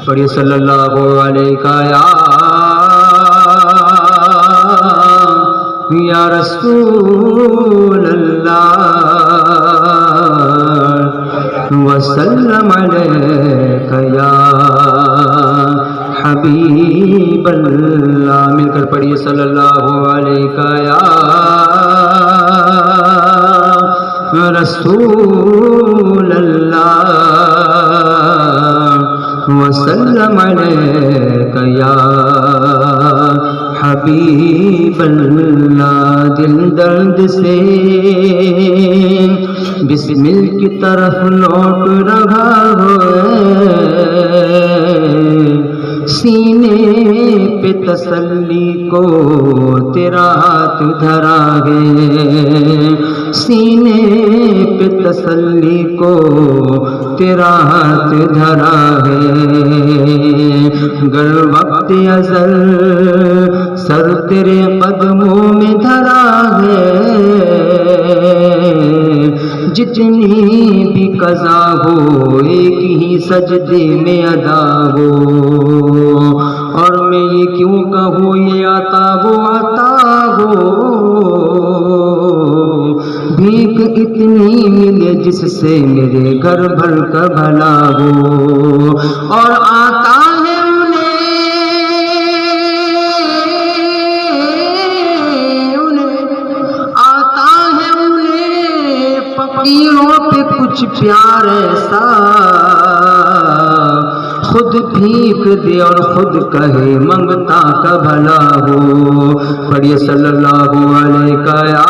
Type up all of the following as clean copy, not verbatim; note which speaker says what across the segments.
Speaker 1: پڑھیے صلی اللہ علیہ یا رسول اللہ وسلم علیک یا حبیب اللہ. مل کر پڑھیے صلی اللہ علیہ یا رسول اللہ وسلم علیک یا حبیب اللہ. دل درد سے بسمل کی طرف لوٹ رہا ہے، سینے پہ تسلی کو تیرا ہاتھ دھرا ہے، سینے پہ تسلی کو تیرا ہاتھ دھرا ہے. گر وقت ازل سر تیرے قدموں میں دھرا ہے، جتنی بھی قضا ہو ایک ہی سجدے میں ادا ہو. اور میں یہ کیوں کہوں یہ عطا ہو بھیک اتنی ملے جس سے میرے گھر بھر کا بھلا ہو. اور آتا ہے فقیروں پہ کچھ پیار ایسا خود بھیک دے اور خود کہے منگتا کا بھلا ہو. پڑھیے صلی اللہ علیہ یا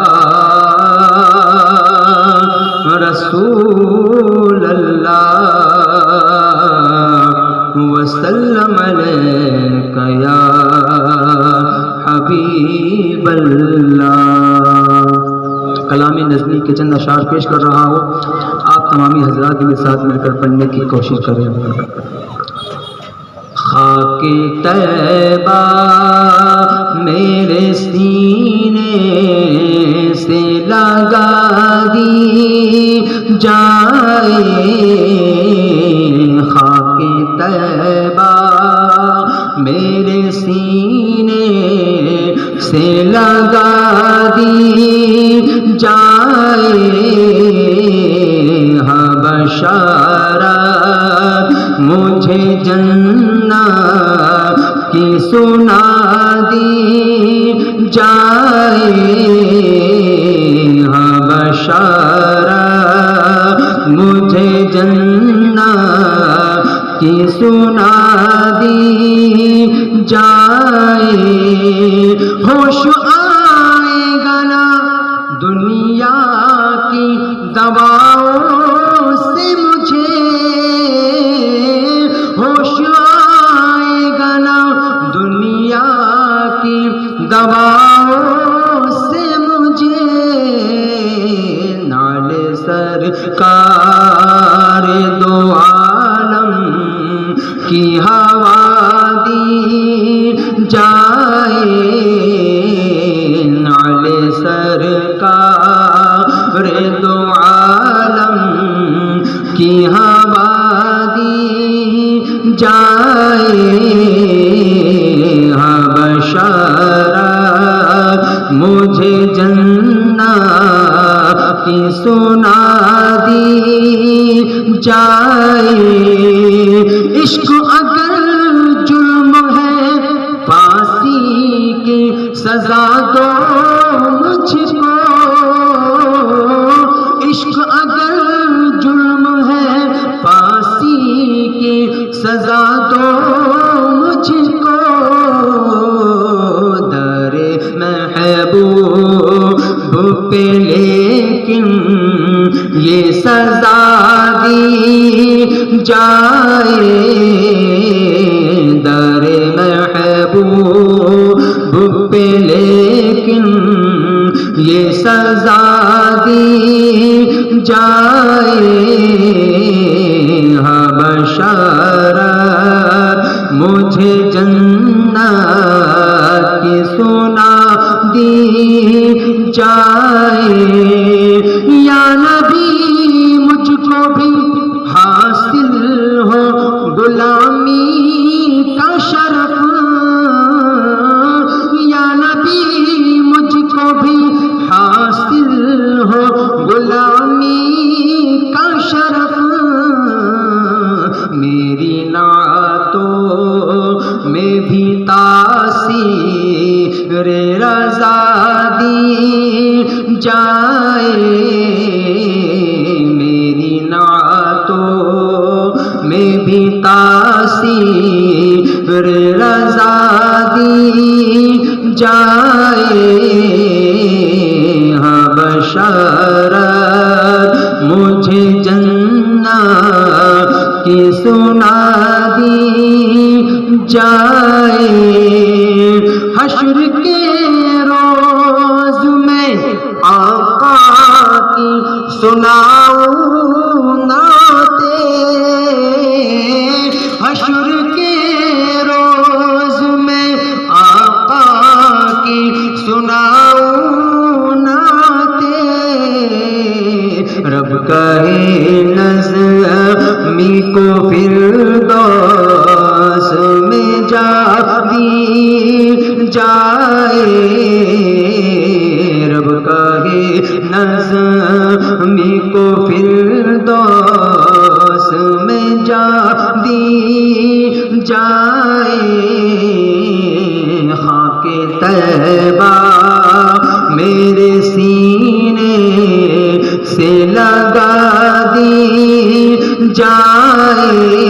Speaker 1: رسول اللہ وسلم علیک یا حبیب اللہ. کلام نظمی کے چند اشعار پیش کر رہا ہوں، آپ تمامی حضرات کے ساتھ مل کر پڑھنے کی کوشش کریں. خاک طیبہ میرے سینے سے لگا دی جائے، خاک طیبہ میرے سینے سے لگا دی جائے، ہاں بشارت مجھے جنت کی سنا دی جائے، ہاں بشارت مجھے جنت کی سنا دی جائے. ہوش آئے گا نا دنیا کی دواؤں سے مجھے، ہوش آئے گا نا دنیا کی دواؤں سے مجھے. نالے سرکار دو عالم کی ہوا دی جائے، نالے سرکار دو عالم کی ہوا دی جائے، ہاں بشارت مجھے جنت کی سنا دی جائے. عشق اگر جرم ہے پھانسی کی سزا دو مجھ کو، عشق اگر جرم ہے پھانسی کی سزا دو مجھ کو. در محبوب پہ لیکن یہ سزا دی جائے، در محبوب پہ لیکن یہ سزا دی جائے، ہاں بشارت مجھے جنت کی سنا دی جائے. یا نبی مجھ کو بھی حاصل ہو غلامی نعتوں میں بھی تاثیر رضا دی جائے، میری نعتوں میں بھی تاثیر رضا دی جائے، ہاں بشارت مجھے جنت کی سنا دی جائے، حشر کے روز میں آقا کی سناؤں نعتیں، حشر کے روز میں آقا کی سناؤں نعتیں، رب کہے نظمی کو فردوس میں جا دی جائے، رب کہے نظمی کو فردوس میں جا دی جائے، خاک طیبہ میرے سینے سے لگا دی جائے،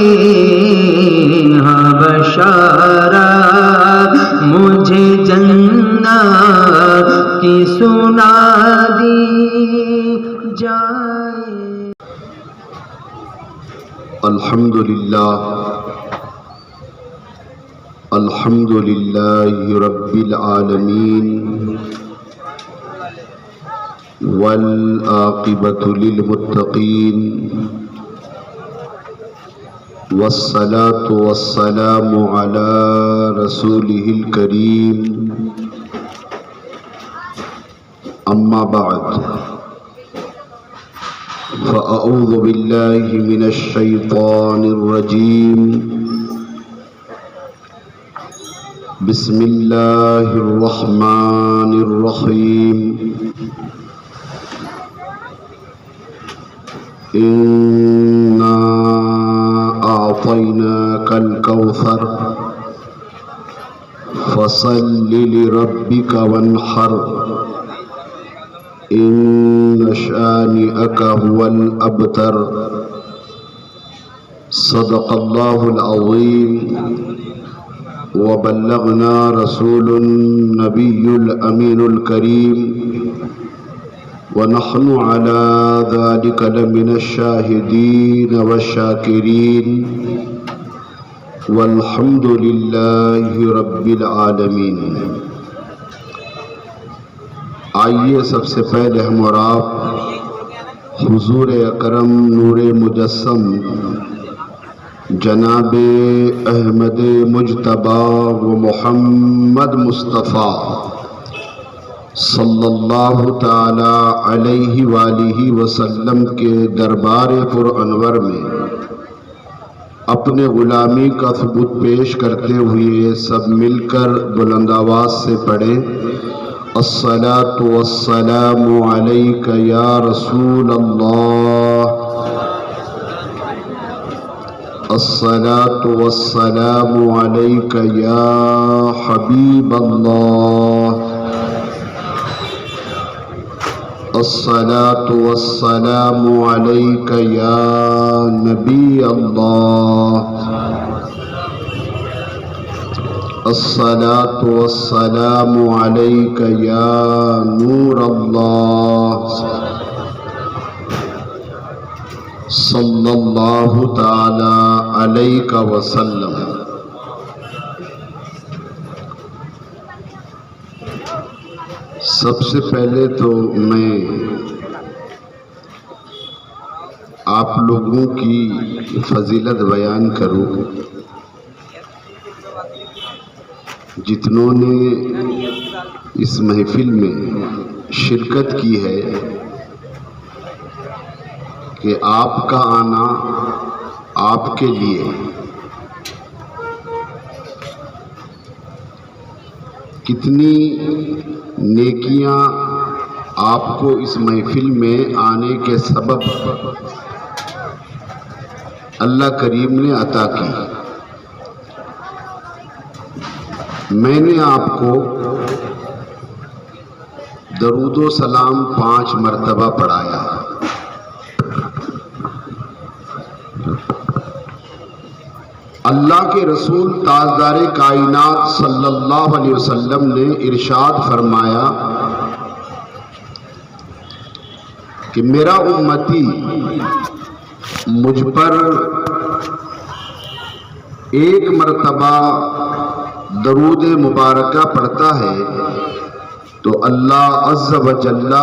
Speaker 1: ہاں بشارت مجھے جنت کی سنا دی جائے۔
Speaker 2: الحمد للہ رب العالمین، والعاقبۃ للمتقین، والصلاة والسلام علی رسولہ الکریم، اما بعد، فاعوذ باللہ من الشیطان الرجیم، بسم اللہ الرحمن الرحیم، انا اعطیناک الکوثر فصل لربک وانحر ان شانئک هو الابتر، صدق اللہ العظیم وبلغنا رسول النبی الامین الکریم، ونحن على ذلك لمن الشاہدین والشاکرین، والحمد للہ رب العالمین۔ آئیے سب سے پہلے ہم اور آپ حضور اکرم نور مجسم جناب احمد مجتبی و محمد مصطفیٰ صلی اللہ تعالی علیہ وآلہ وسلم کے دربار پر انور میں اپنے غلامی کا ثبوت پیش کرتے ہوئے سب مل کر بلند آواز سے پڑھیں، الصلاۃ والسلام علیک یا رسول اللہ، الصلاۃ والسلام علیک یا حبیب اللہ، الصلاۃ والسلام علیک یا نبی اللہ، الصلاۃ والسلام علیک یا نور اللہ، صلی اللہ تعالی علیہ وسلم۔ سب سے پہلے تو میں آپ لوگوں کی فضیلت بیان کروں، جتنوں نے اس محفل میں شرکت کی ہے، کہ آپ کا آنا آپ کے لیے کتنی نیکیاں آپ کو اس محفل میں آنے کے سبب اللہ کریم نے عطا کی۔ میں نے آپ کو درود و سلام 5 مرتبہ پڑھایا. اللہ کے رسول تاجدار کائنات صلی اللہ علیہ وسلم نے ارشاد فرمایا کہ میرا امتی مجھ پر ایک مرتبہ درود مبارکہ پڑھتا ہے تو اللہ عز و جل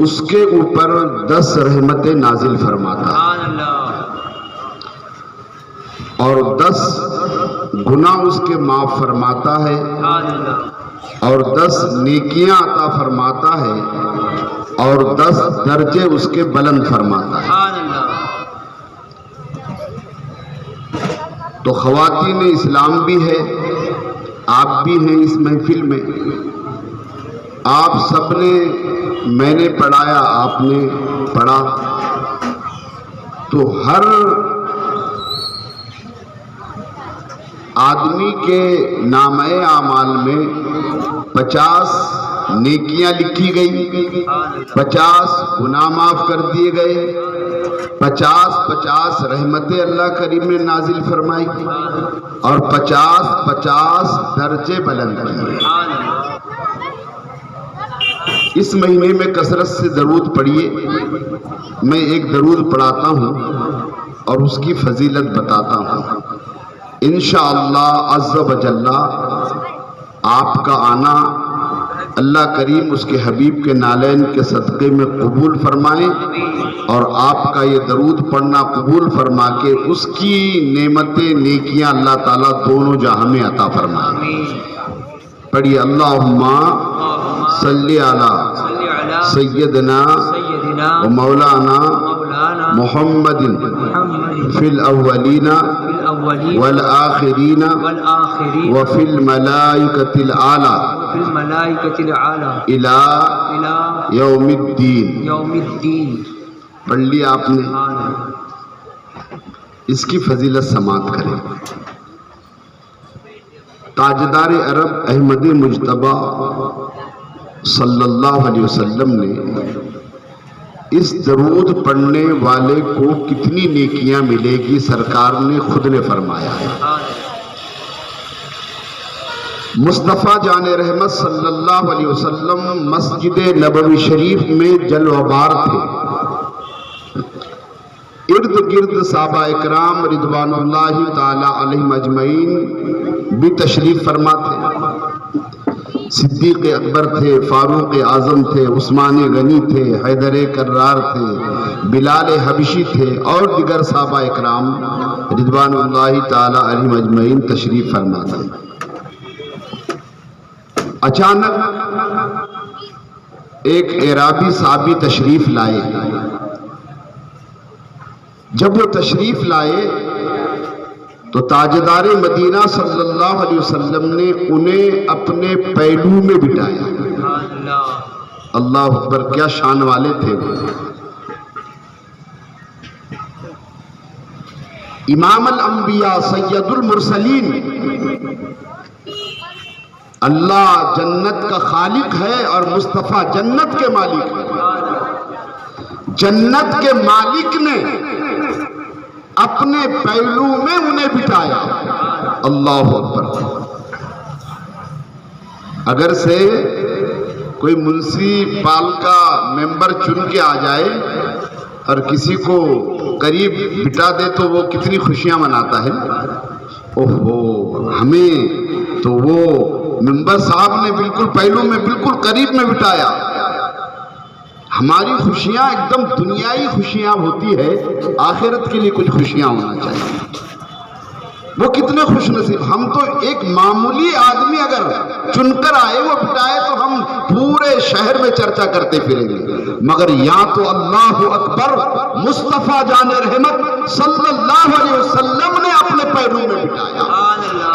Speaker 2: اس کے اوپر 10 رحمتیں نازل فرماتا ہے اور 10 گناہ اس کے معاف فرماتا ہے اور 10 نیکیاں عطا فرماتا ہے اور 10 درجے اس کے بلند فرماتا ہے. تو خواتین اسلام بھی ہے، آپ بھی ہیں اس محفل میں، آپ سب نے، میں نے پڑھایا، آپ نے پڑھا، تو ہر آدمی کے نامہ اعمال میں 50 نیکیاں لکھی گئی، 50 گناہ معاف کر دیے گئے، 50 رحمتیں اللہ کریم نے نازل فرمائی اور 50 درجے بلند کیے. اس مہینے میں کثرت سے درود پڑھیے. میں ایک درود پڑھاتا ہوں اور اس کی فضیلت بتاتا ہوں. انشاءاللہ عز و جل آپ کا آنا اللہ کریم اس کے حبیب کے نالین کے صدقے میں قبول فرمائیں اور آپ کا یہ درود پڑھنا قبول فرما کے اس کی نعمتیں نیکیاں اللہ تعالیٰ دونوں جہاں میں عطا فرمائیں. پڑھیے اللہم صلی علی سیدنا و مولانا محمد فی الاولین والآخرین وفی الملائکۃ الاعلی الی یوم الدین. پڑھ لیا آپ نے؟ اس کی فضیلت سماعت کریں. تاجدار عرب احمد مجتبی صلی اللہ علیہ وسلم نے اس درود پڑھنے والے کو کتنی نیکیاں ملے گی سرکار نے خود نے فرمایا ہے. مصطفیٰ جان رحمت صلی اللہ علیہ وسلم مسجد نبوی شریف میں جلوہ بار تھے. ارد گرد صحابہ اکرام رضوان اللہ تعالی علیہم اجمعین بھی تشریف فرما تھے. صدیق اکبر تھے، فاروق اعظم تھے، عثمان غنی تھے، حیدر کرار تھے، بلال حبشی تھے اور دیگر صحابہ اکرام رضوان اللہ تعالی علیہم اجمعین تشریف فرما تھے. اچانک ایک اعرابی صحابی تشریف لائے. جب وہ تشریف لائے تو تاجدار مدینہ صلی اللہ علیہ وسلم نے انہیں اپنے پہلو میں بٹھایا. اللہ اکبر، کیا شان والے تھے وہ. امام الانبیاء سید المرسلین، اللہ جنت کا خالق ہے اور مصطفیٰ جنت کے مالک ہے. جنت کے مالک نے اپنے پہلو میں انہیں بٹھایا. اللہ اکبر. اگر سے کوئی منسپال کا ممبر چن کے آ جائے اور کسی کو قریب بٹھا دے تو وہ کتنی خوشیاں مناتا ہے. اوہو، ہمیں تو وہ ممبر صاحب نے بالکل پہلو میں، بالکل قریب میں بٹھایا. ہماری خوشیاں ایک دم دنیائی خوشیاں ہوتی ہے، آخرت کے لیے کچھ خوشیاں ہونا چاہیے. وہ کتنے خوش نصیب. ہم تو ایک معمولی آدمی اگر چن کر آئے، وہ بٹھائے تو ہم پورے شہر میں چرچا کرتے پھریں گے، مگر یہاں تو اللہ اکبر مصطفیٰ جان رحمت صلی اللہ علیہ وسلم نے اپنے پیروں میں بٹھایا.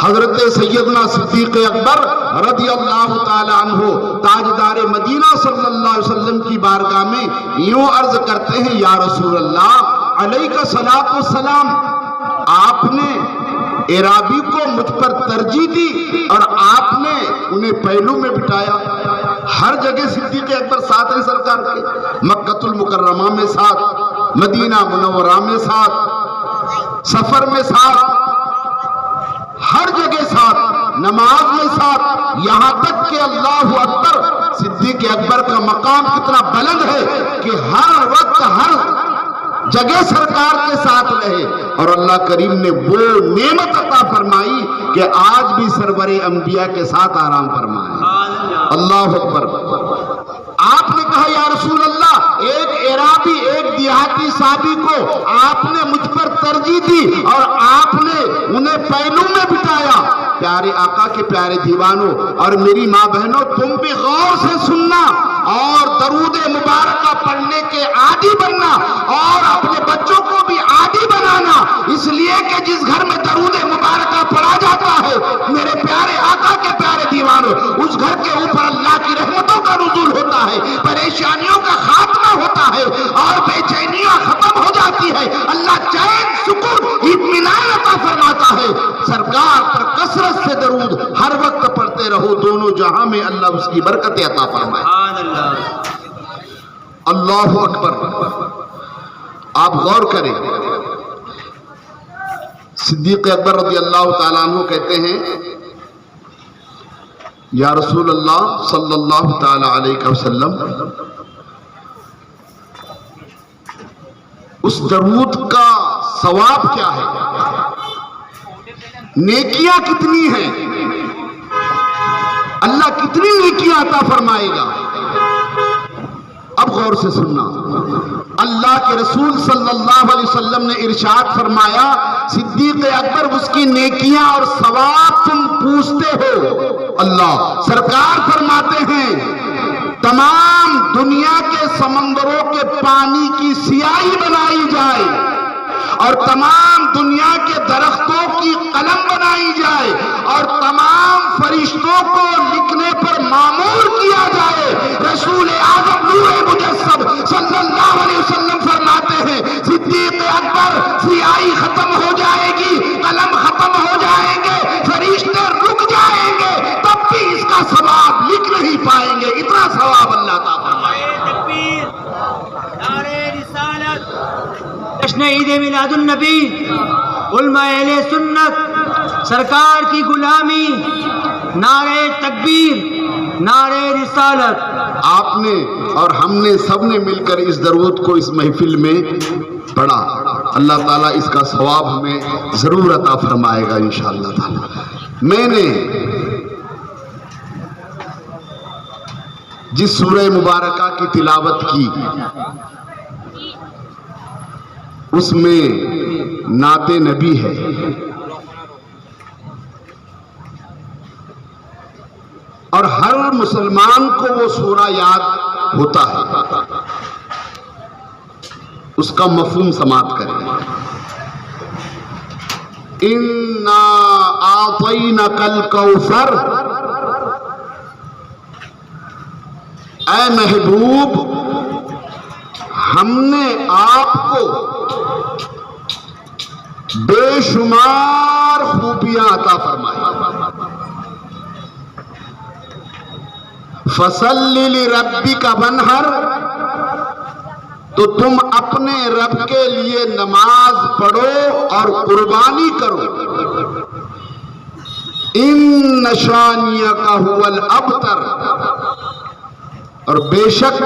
Speaker 2: حضرت سیدنا صدیق اکبر رضی اللہ تعالی عنہ تاجدار مدینہ صلی اللہ علیہ وسلم کی بارگاہ میں یوں عرض کرتے ہیں، یا رسول اللہ علیہ الصلوۃ والسلام، آپ نے اعرابی کو مجھ پر ترجیح دی اور آپ نے انہیں پہلو میں بٹھایا۔ ہر جگہ صدیق اکبر ساتھ ہیں سرکار کے، مکہ المکرمہ میں ساتھ، مدینہ منورہ میں ساتھ، سفر میں ساتھ، ہر جگہ ساتھ، نماز میں ساتھ، یہاں تک کہ اللہ اکبر، صدیق اکبر کا مقام کتنا بلند ہے کہ ہر وقت ہر جگہ سرکار کے ساتھ رہے، اور اللہ کریم نے وہ نعمت عطا فرمائی کہ آج بھی سرور انبیاء کے ساتھ آرام فرمائے۔ اللہ اکبر۔ آپ نے کہا یا رسول اللہ، ایک عرابی، ایک دیہاتی صحابی کو آپ نے مجھ پر ترجیح دی اور آپ نے انہیں پہلو میں بٹھایا۔ پیارے آقا کے پیارے دیوانوں اور میری ماں بہنوں، تم بھی غور سے سننا اور درود مبارکہ پڑھنے کے عادی بننا اور اپنے بچوں کو بھی عادی بنانا، اس لیے کہ جس گھر میں درود مبارکہ پڑھا جاتا ہے میرے پیارے آقا کے پیارے دیوانوں، اس گھر کے اوپر اللہ کی رحمتوں کا نزول ہوتا ہے، پریشانیوں کا خاتمہ ہوتا ہے اور بے چینیاں ختم ہو جاتی ہے، اللہ چین، سکون، اطمینان عطا فرماتا ہے۔ سرکار پر کثرت سے درود ہر وقت پڑھتے رہو، دونوں جہاں میں اللہ اس کی برکت عطا فرمائے۔ اللہ اکبر۔ آپ غور کریں، صدیق اکبر رضی اللہ تعالیٰ عنہ کہتے ہیں یا رسول اللہ صلی اللہ تعالیٰ علیہ وسلم، اس درود کا ثواب کیا ہے، نیکیاں کتنی ہیں، اللہ کتنی نیکیاں عطا فرمائے گا۔ اب غور سے سننا، اللہ کے رسول صلی اللہ علیہ وسلم نے ارشاد فرمایا، صدیق اکبر اس کی نیکیاں اور ثواب تم پوچھتے ہو، اللہ سرکار فرماتے ہیں تمام دنیا کے سمندروں کے پانی کی سیاہی بنائی جائے اور تمام دنیا کے درختوں کی قلم بنائی جائے اور تمام فرشتوں کو لکھنے پر معمور کیا جائے، رسول اعظم نور مجسم صلی اللہ علیہ وسلم فرماتے ہیں صدیق اکبر سیاہی ختم ہو جائے گی، قلم ختم ہو جائیں گے، فرشتے رک جائیں گے، تب بھی اس کا ثواب لکھ نہیں پائیں گے، اتنا ثواب اللہ تعالیٰ۔
Speaker 1: جشن عید میلاد النبی، علماء اہل سنت، سرکار کی غلامی، نعرہ تکبیر، نعرہ رسالت۔
Speaker 2: آپ نے اور ہم نے سب نے مل کر اس درود کو اس محفل میں پڑھا، اللہ تعالیٰ اس کا ثواب ہمیں ضرور عطا فرمائے گا انشاءاللہ تعالیٰ۔ میں نے جس سورہ مبارکہ کی تلاوت کی اس میں نعت نبی ہے، اور ہر مسلمان کو وہ سورہ یاد ہوتا ہے، اس کا مفہوم سماعت کریں۔ اِنَّا أَعْطَيْنَكَ الْكَوْثَرَ، اے محبوب ہم نے آپ کو بے شمار خوبیاں عطا فرمائی، فَصَلِّ لِرَبِّكَ وَانْحَرْ، تو تم اپنے رب کے لیے نماز پڑھو اور قربانی کرو، إِنَّ شَانِئَكَ هُوَ الْأَبْتَرُ، اور بے شک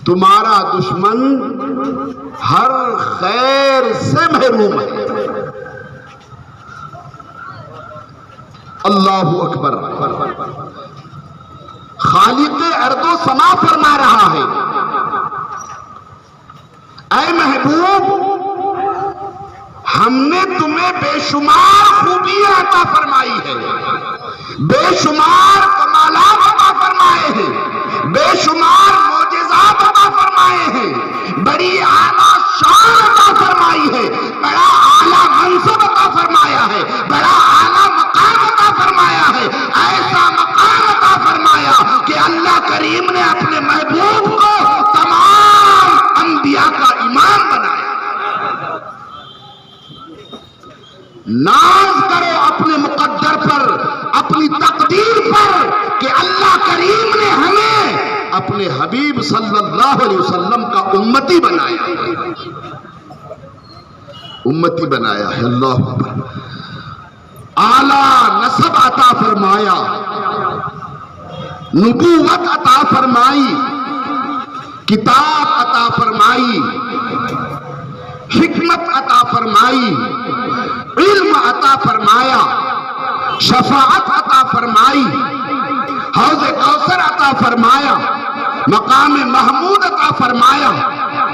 Speaker 2: تمہارا دشمن ہر خیر سے محروم ہے۔ اللہ اکبر۔ خالق ارض و سما فرما رہا ہے، اے محبوب ہم نے تمہیں بے شمار خوبیاں عطا فرمائی ہے، بے شمار کمالات عطا فرمائے ہیں، بے شمار معجزات عطا فرمائے ہیں، بڑی اعلیٰ شان عطا فرمائی ہے، بڑا اعلیٰ منصب عطا فرمایا ہے، بڑا اعلیٰ مقام عطا فرمایا ہے، ایسا مقام عطا فرمایا کہ اللہ کریم نے اپنے محبوب کو تمام انبیاء کا امام بنایا۔ ناز کرو اپنے مقدر پر، اپنی تقدیر پر کہ اللہ کریم نے ہمیں اپنے حبیب صلی اللہ علیہ وسلم کا امتی بنایا ہے، امتی بنایا ہے۔ اللہ اکبر۔ اعلیٰ نسب عطا فرمایا، نبوت عطا فرمائی، کتاب عطا فرمائی، حکمت عطا فرمائی، علم عطا فرمایا، شفاعت عطا فرمائی، حوض کوثر عطا فرمایا، مقام محمود عطا فرمایا۔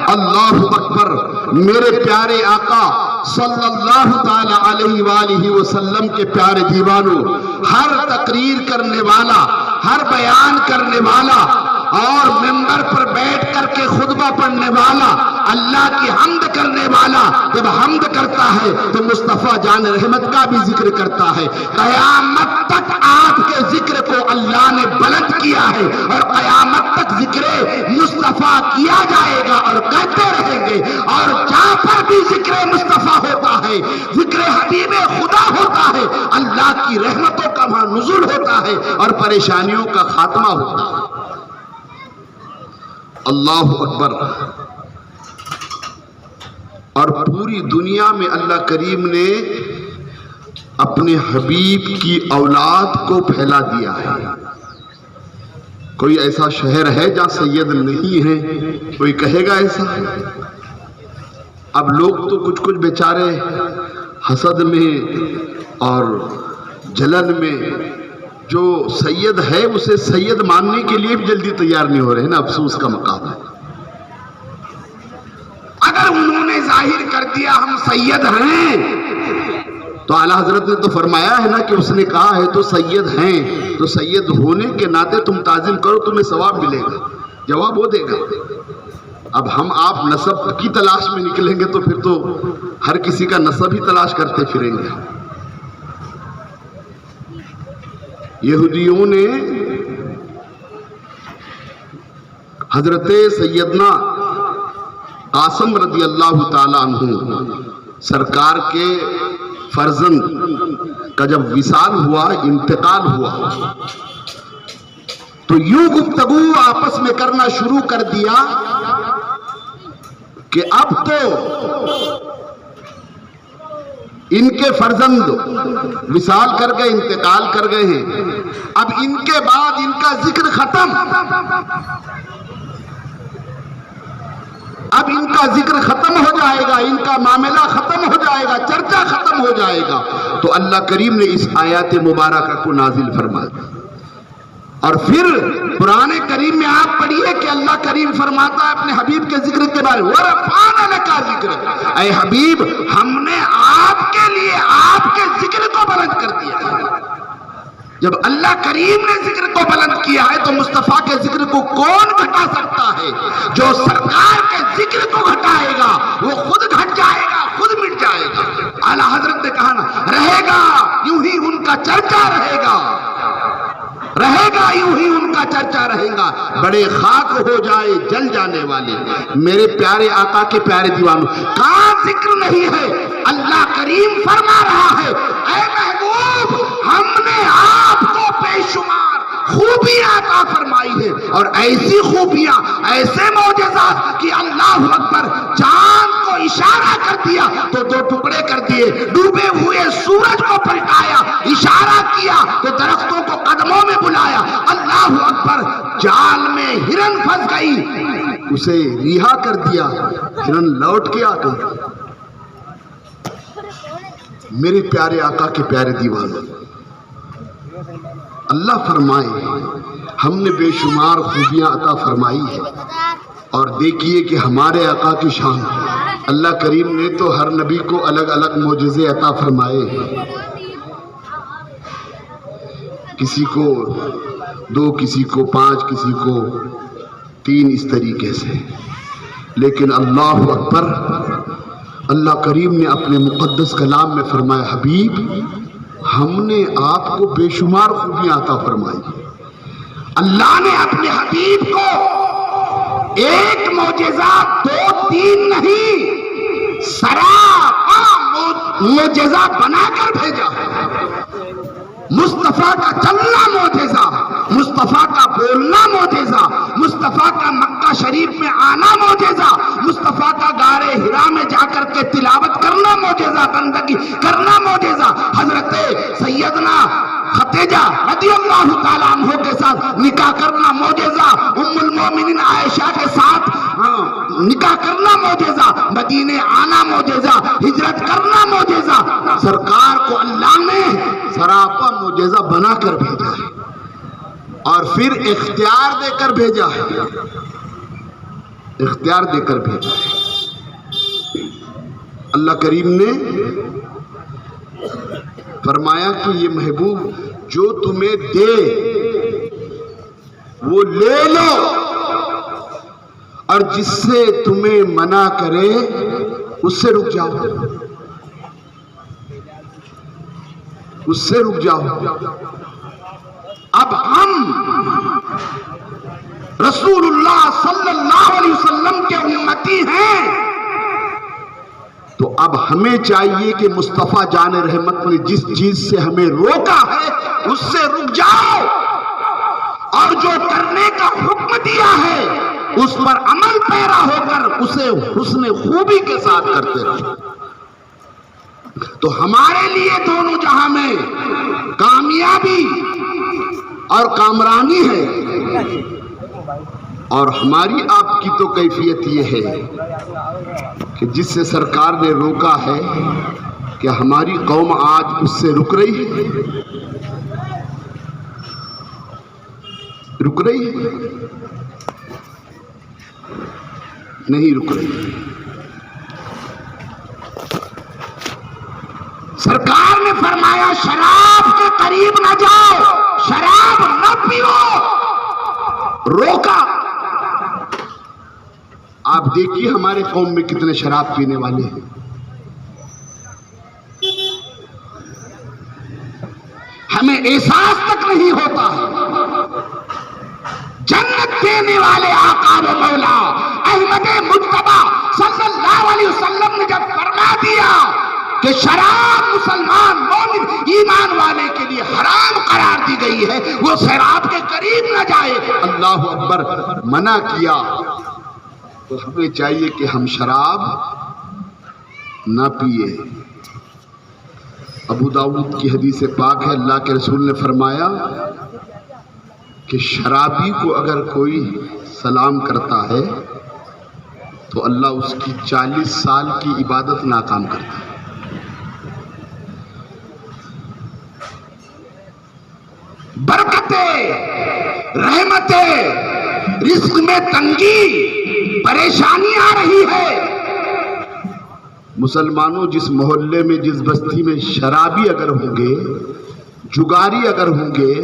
Speaker 2: اللہ اکبر۔ میرے پیارے آقا صلی اللہ تعالی علیہ وآلہ وسلم کے پیارے دیوانوں، ہر تقریر کرنے والا، ہر بیان کرنے والا اور ممبر پر بیٹھ کر کے خطبہ پڑھنے والا، اللہ کی حمد کرنے والا جب حمد کرتا ہے تو مصطفیٰ جان رحمت کا بھی ذکر کرتا ہے۔ قیامت تک آپ کے ذکر کو اللہ نے بلند کیا ہے اور قیامت تک ذکر مصطفیٰ کیا جائے گا اور کہتے رہیں گے۔ اور جہاں پر بھی ذکر مصطفیٰ ہوتا ہے، ذکر حبیب خدا ہوتا ہے، اللہ کی رحمتوں کا وہاں نزول ہوتا ہے اور پریشانیوں کا خاتمہ ہوتا ہے۔ اللہ اکبر۔ اور پوری دنیا میں اللہ کریم نے اپنے حبیب کی اولاد کو پھیلا دیا ہے۔ کوئی ایسا شہر ہے جہاں سید نہیں ہے؟ کوئی کہے گا ایسا؟ اب لوگ تو کچھ بیچارے حسد میں اور جلن میں جو سید ہے اسے سید ماننے کے لیے بھی جلدی تیار نہیں ہو رہے ہیں نا، افسوس کا مقام ہے۔ اگر انہوں نے ظاہر کر دیا ہم سید ہیں تو اعلیٰ حضرت نے تو فرمایا ہے نا کہ اس نے کہا ہے تو سید ہیں، تو سید ہونے کے ناطے تم تعظیم کرو، تمہیں ثواب ملے گا۔ جواب وہ دے گا۔ اب ہم آپ نسب کی تلاش میں نکلیں گے تو پھر تو ہر کسی کا نسب ہی تلاش کرتے پھریں گے۔ یہودیوں نے حضرت سیدنا قاسم رضی اللہ تعالیٰ عنہ سرکار کے فرزند کا جب وصال ہوا، انتقال ہوا، تو یوں گفتگو آپس میں کرنا شروع کر دیا کہ اب تو ان کے فرزند وصال کر گئے، انتقال کر گئے ہیں، اب ان کے بعد ان کا ذکر ختم، اب ان کا ذکر ختم ہو جائے گا، ان کا معاملہ ختم ہو جائے گا، چرچا ختم ہو جائے گا۔ تو اللہ کریم نے اس آیات مبارکہ کو نازل فرمایا۔ اور پھر قرآن کریم میں آپ پڑھیے کہ اللہ کریم فرماتا ہے اپنے حبیب کے ذکر کے بارے میں، وَرَفَعْنَا لَكَ ذِكْرَكَ، اے حبیب ہم نے آپ کے لیے آپ کے ذکر کو بلند کر دیا۔ جب اللہ کریم نے ذکر کو بلند کیا ہے تو مصطفیٰ کے ذکر کو کون گھٹا سکتا ہے؟ جو سرکار کے ذکر کو گھٹائے گا وہ خود گھٹ جائے گا، خود مٹ جائے گا۔ اعلیٰ حضرت نے کہا نا، رہے گا یوں ہی ان کا چرچا رہے گا، رہے گا یوں ہی ان کا چرچا رہے گا، بڑے خاک ہو جائے جل جانے والے۔ میرے پیارے آقا کے پیارے دیوانوں، کہاں ذکر نہیں ہے؟ اللہ کریم فرما رہا ہے، اے محبوب ہم نے آپ کو بے شمار خوبیاں عطا فرمائی ہے، اور ایسی خوبیاں، ایسے معجزات کہ اللہ اکبر، چاند کو اشارہ کر دیا تو دو ٹکڑے کر دیے، ڈوبے ہوئے سورج کو پلٹایا، اشارہ کیا تو درختوں کو قدموں میں بلایا، اللہ اکبر، جال میں ہرن پھنس گئی اسے رہا کر دیا، ہرن لوٹ کے آ گئی۔ میرے پیارے آقا کے پیارے دیوانوں، اللہ فرمائے ہم نے بے شمار خوبیاں عطا فرمائی ہے، اور دیکھیے کہ ہمارے آقا کی شان، اللہ کریم نے تو ہر نبی کو الگ الگ معجزے عطا فرمائے ہیں، کسی کو 2، کسی کو 5، کسی کو 3، اس طریقے سے۔ لیکن اللہ اکبر، اللہ کریم نے اپنے مقدس کلام میں فرمایا، حبیب ہم نے آپ کو بے شمار خوبیاں عطا فرمائی۔ اللہ نے اپنے حبیب کو ایک معجزہ 2، 3 نہیں، سراپا معجزہ بنا کر بھیجا ہے، مصطفیٰ کا چلنا معجزہ، مصطفیٰ کا بولنا معجزہ، مصطفیٰ کا مکہ شریف میں آنا معجزہ، مصطفیٰ کا غار حرا میں جا کر کے تلاوت کرنا معجزہ، بندگی کرنا معجزہ، حضرت سیدنا خدیجہ رضی اللہ تعالیٰ عنہ کے ساتھ نکاح کرنا معجزہ، ام المومنین عائشہ کے ساتھ نکاح کرنا معجزہ، مدینے آنا معجزہ، ہجرت کرنا معجزہ۔ سرکار کو اللہ نے سراپا معجزہ بنا کر بھیجا ہے اور پھر اختیار دے کر بھیجا ہے، اختیار دے کر بھیجا ہے۔ اللہ کریم نے فرمایا کہ یہ محبوب جو تمہیں دے وہ لے لو، اور جس سے تمہیں منع کرے اس سے رک جاؤ، اس سے رک جاؤ۔ اب ہم رسول اللہ صلی اللہ علیہ وسلم کے امتی ہیں، تو اب ہمیں چاہیے کہ مصطفیٰ جان رحمت نے جس چیز سے ہمیں روکا ہے اس سے رک جاؤ، اور جو کرنے کا حکم دیا ہے اس پر عمل پیرا ہو کر اسے حسن خوبی کے ساتھ کرتے رہو۔ تو ہمارے لیے دونوں جہاں میں کامیابی اور کامرانی ہے، اور ہماری آپ کی تو کیفیت یہ ہے کہ جس سے سرکار نے روکا ہے کہ ہماری قوم آج اس سے رک رہی ہے، رک رہی ہے، نہیں رک رہی۔ سرکار نے فرمایا شراب کے قریب نہ جاؤ، شراب نہ پیو، روکا۔ آپ دیکھیے ہمارے قوم میں کتنے شراب پینے والے ہیں، ہمیں احساس تک نہیں ہوتا ہے۔ جنت دینے والے آقا و مولا احمد مجتبی صلی اللہ علیہ وسلم نے جب فرما دیا کہ شراب مسلمان مومن ایمان والے کے لیے حرام قرار دی گئی ہے، وہ شراب کے قریب نہ جائے، اللہ اکبر، منع کیا، تو ہمیں چاہیے کہ ہم شراب نہ پیئے۔ ابو داؤد کی حدیث پاک ہے، اللہ کے رسول نے فرمایا کہ شرابی کو اگر کوئی سلام کرتا ہے تو اللہ اس کی 40 سال کی عبادت ناکام کرتا ہے۔ برکتیں، رحمتیں، رزق میں تنگی، پریشانی آ رہی ہے۔ مسلمانوں، جس محلے میں، جس بستی میں شرابی اگر ہوں گے، جگاری اگر ہوں گے،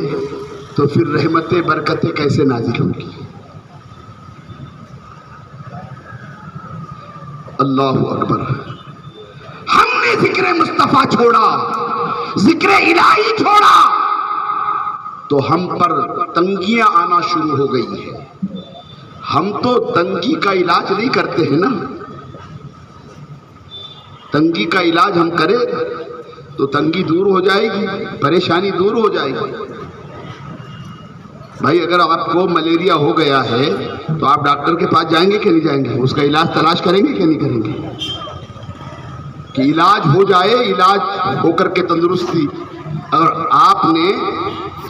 Speaker 2: تو پھر رحمتیں برکتیں کیسے نازل ہوں گی؟ اللہ اکبر۔ ہم نے ذکر مصطفیٰ چھوڑا، ذکر الہی چھوڑا، تو ہم پر تنگیاں آنا شروع ہو گئی ہیں۔ ہم تو تنگی کا علاج نہیں کرتے ہیں نا، تنگی کا علاج ہم کریں تو تنگی دور ہو جائے گی، پریشانی دور ہو جائے گی۔ بھائی اگر آپ کو ملیریا ہو گیا ہے تو آپ ڈاکٹر کے پاس جائیں گے کہ نہیں جائیں گے؟ اس کا علاج تلاش کریں گے کہ نہیں کریں گے؟ کہ علاج ہو جائے، علاج ہو کر کے تندرستی۔ اگر آپ نے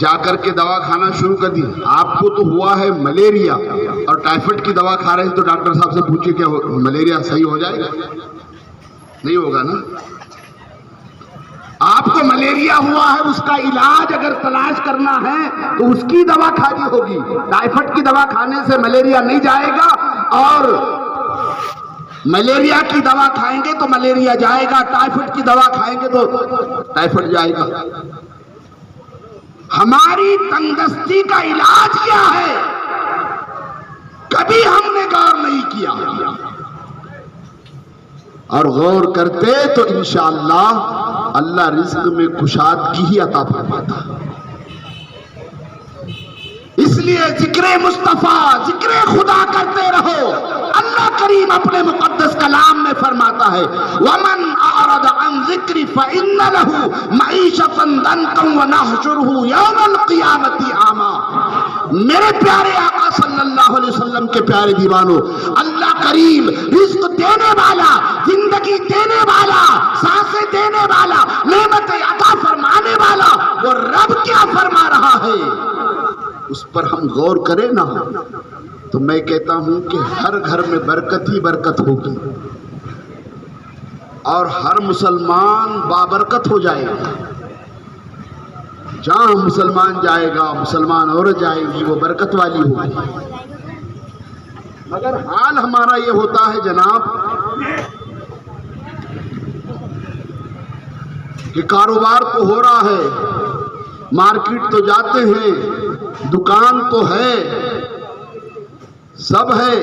Speaker 2: جا کر کے دوا کھانا شروع کر دی، آپ کو تو ہوا ہے ملیریا اور ٹائیفائڈ کی دوا کھا رہے ہیں، تو ڈاکٹر صاحب سے پوچھئے کیا ملیریا صحیح ہو جائے گا؟ نہیں ہوگا نا۔ آپ کو ملیریا ہوا ہے، اس کا علاج اگر تلاش کرنا ہے تو اس کی دوا کھانی ہوگی۔ ٹائیفائڈ کی دوا کھانے سے ملیریا نہیں جائے گا، اور ملیریا کی دوا کھائیں گے تو ملیریا جائے گا، ٹائیفائڈ کی دوا کھائیں گے تو ٹائیفائڈ جائے گا۔ ہماری تندرستی کا علاج کیا ہے؟ کبھی ہم نے غور نہیں کیا، اور غور کرتے تو انشاءاللہ اللہ رزق میں کشادگی ہی عطا فرماتا۔ اس لیے ذکر مصطفیٰ، ذکر خدا کرتے رہو۔ اللہ کریم اپنے مقدس کلام میں فرماتا ہے وَمَنْ أَعْرَضَ عَنْ ذکری فإن لہ معیشۃ ضنکا ونحشرہ یوم القیامۃ اعمی۔ میرے پیارے آقا صلی اللہ علیہ وسلم کے پیارے دیوانوں، اللہ کریم رزق دینے والا، زندگی دینے والا، سانسیں دینے والا، نعمتیں عطا فرمانے والا، وہ رب کیا فرما رہا ہے اس پر ہم غور کریں نا، تو میں کہتا ہوں کہ ہر گھر میں برکت ہی برکت ہوگی اور ہر مسلمان بابرکت ہو جائے گا۔ جہاں مسلمان جائے گا، مسلمان عورت جائے گی، وہ برکت والی ہوگی۔ مگر حال ہمارا یہ ہوتا ہے جناب کہ کاروبار تو ہو رہا ہے، مارکیٹ تو جاتے ہیں، دکان تو ہے، سب ہے،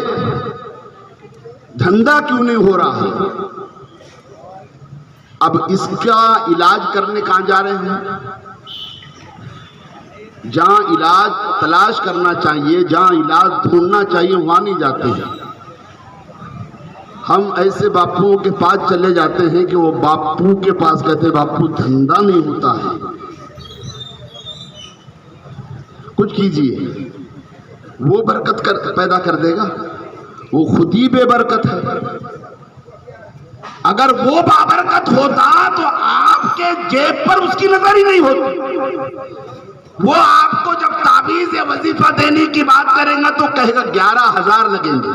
Speaker 2: دھندا کیوں نہیں ہو رہا ہے؟ اب اس کا علاج کرنے کہاں جا رہے ہیں؟ جہاں علاج تلاش کرنا چاہیے، جہاں علاج ڈھونڈنا چاہیے، وہاں نہیں جاتے ہیں۔ ہم ایسے باپوؤں کے پاس چلے جاتے ہیں کہ وہ باپو کے پاس کہتے ہیں باپو دھندا نہیں ہوتا ہے، کچھ کیجئے، وہ برکت پیدا کر دے گا، وہ خود ہی بے برکت ہے۔ اگر وہ بابرکت ہوتا تو آپ کے جیب پر اس کی نظر ہی نہیں ہوتی۔ وہ آپ کو جب تعویذ یا وظیفہ دینے کی بات کرے گا تو کہے گا 11,000 لگیں گے۔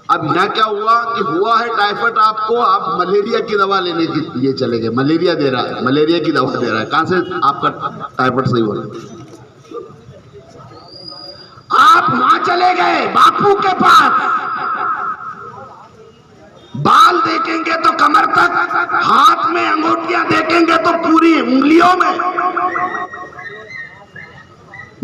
Speaker 2: اب یہاں کیا ہوا کہ ہوا ہے ٹائیفائڈ، آپ کو، آپ ملیریا کی دوا لینے کے لیے چلے گئے، ملیریا دے رہا ہے، ملیریا کی دوا دے رہا ہے، کہاں سے آپ کا ٹائیفائڈ صحیح ہو رہا ہے؟ آپ وہاں چلے گئے باپو کے پاس، بال دیکھیں گے تو کمر تک، ہاتھ میں انگوٹھیاں دیکھیں گے تو پوری انگلیوں میں،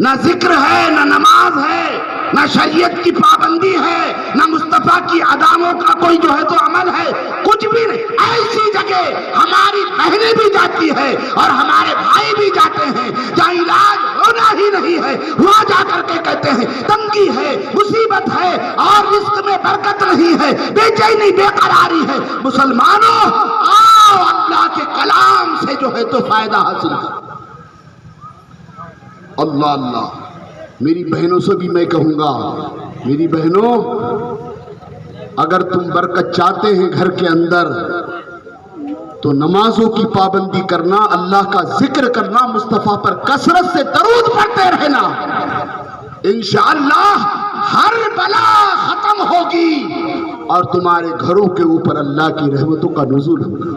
Speaker 2: نہ ذکر ہے، نہ نماز ہے، نہ شریعت کی پابندی ہے، نہ مصطفیٰ کی اداموں کا کوئی جو ہے تو عمل ہے، کچھ بھی نہیں۔ ایسی جگہ ہماری بہنیں بھی جاتی ہے اور ہمارے بھائی بھی جاتے ہیں جہاں علاج ہونا ہی نہیں ہے، وہاں جا کر کے کہتے ہیں تنگی ہے، مصیبت ہے اور رزق میں برکت نہیں ہے، بے چینی، بے قراری ہے۔ مسلمانوں، آؤ اللہ کے کلام سے جو ہے تو فائدہ حاصل کرو۔ اللہ اللہ، میری بہنوں سے بھی میں کہوں گا، میری بہنوں، اگر تم برکت چاہتے ہیں گھر کے اندر تو نمازوں کی پابندی کرنا، اللہ کا ذکر کرنا، مصطفیٰ پر کثرت سے درود پڑھتے رہنا، انشاءاللہ ہر بلا ختم ہوگی اور تمہارے گھروں کے اوپر اللہ کی رحمتوں کا نزول ہوگا۔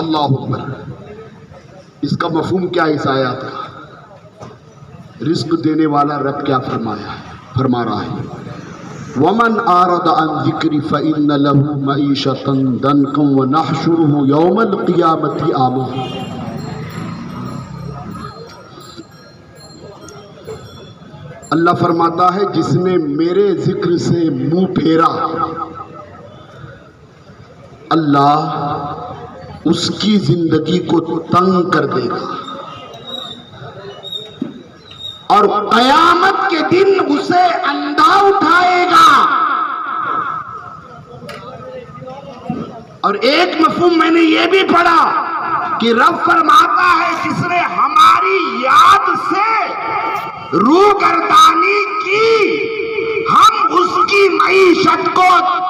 Speaker 2: اللہ اکبر۔ اس کا مفہوم کیا ہے اس آیات کا؟ رزق دینے والا رب کیا فرما رہا ہے؟ وَمَنْ أَعْرَضَ عَنْ ذِكْرِي فَإِنَّ لَهُ مَعِيشَةً ضَنْكًا وَنَحْشُرُهُ يَوْمَ الْقِيَامَةِ أَعْمَىٰ۔ اللہ فرماتا ہے جس نے میرے ذکر سے منہ پھیرا، اللہ اس کی زندگی کو تنگ کر دے گا اور قیامت کے دن اسے اندھا اٹھائے گا۔ اور ایک مفہوم میں نے یہ بھی پڑھا کہ رب فرماتا ہے جس نے ہماری یاد سے روگردانی کی، ہم اس کی معیشت کو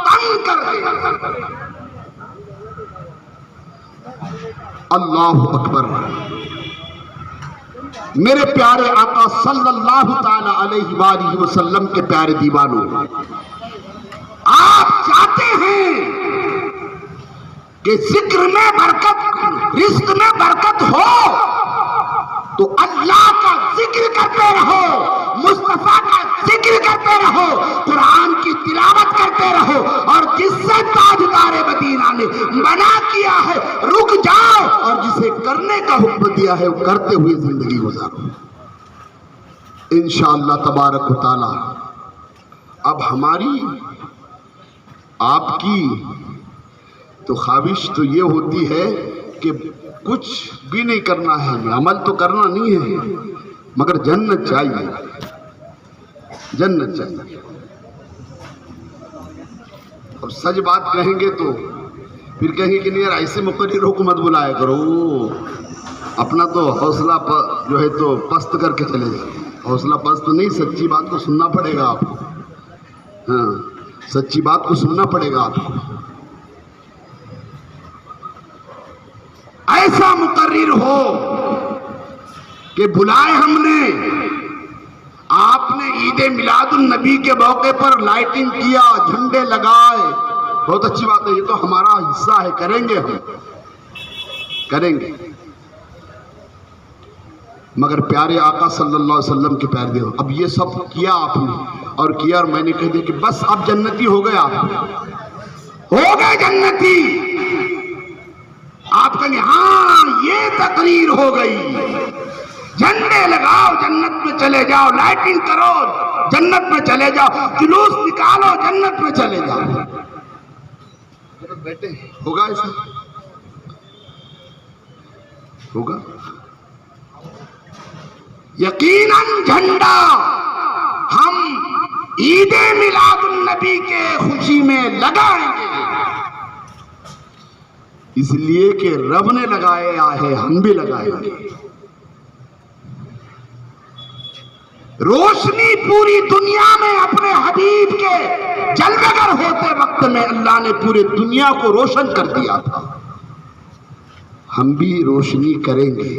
Speaker 2: تنگ کر دیں گے۔ اللہ اکبر۔ میرے پیارے آقا صلی اللہ تعالی علیہ وآلہ وسلم کے پیارے دیوانوں، آپ چاہتے ہیں کہ ذکر میں برکت، رزق میں برکت ہو تو اللہ کا ذکر کرتے رہو، مصطفیٰ کا ذکر کرتے رہو، قرآن کی تلاوت کرتے رہو، اور جس سے تاجدار مدینہ نے منع کیا ہے رک جاؤ، اور جسے کرنے کا حکم دیا ہے وہ کرتے ہوئے زندگی گزارو انشاءاللہ تبارک و تعالی۔ اب ہماری آپ کی تو خواہش تو یہ ہوتی ہے کہ کچھ بھی نہیں کرنا ہے، عمل تو کرنا نہیں ہے، مگر جنت چاہیے، جنت چاہیے۔ اور سچ بات کہیں گے تو پھر کہیں گے کہ نہیں یار ایسے مقرروں کو مت بلایا کرو، اپنا تو حوصلہ جو ہے تو پست کر کے چلے جائیں۔ حوصلہ پست نہیں، سچی بات کو سننا پڑے گا آپ کو، ہاں سچی بات کو سننا پڑے گا آپ کو۔ ایسا مقرر ہو کہ بلائے ہم نے، آپ نے عید میلاد النبی کے موقع پر لائٹنگ کیا، جھنڈے لگائے، بہت اچھی بات ہے، یہ تو ہمارا حصہ ہے، کریں گے، ہم کریں گے، مگر پیارے آقا صلی اللہ علیہ وسلم کے پیر دیو۔ اب یہ سب کیا آپ نے اور کیا، اور میں نے کہہ دیا کہ بس اب جنتی ہو گئے، آپ ہو گئے جنتی۔ آپ کہیں ہاں یہ تقریر ہو گئی، جھنڈے لگاؤ جنت میں چلے جاؤ، لائٹنگ کرو جنت میں چلے جاؤ، جلوس نکالو جنت میں چلے جاؤ۔ بیٹے ہوگا ایسا؟ ہوگا یقیناً جھنڈا ہم عید میلاد النبی کے خوشی میں لگائیں گے، اس لیے کہ رب نے لگایا ہے، ہم بھی لگائیں گے۔ روشنی پوری دنیا میں اپنے حبیب کے جلوگر ہوتے وقت میں اللہ نے پوری دنیا کو روشن کر دیا تھا، ہم بھی روشنی کریں گے۔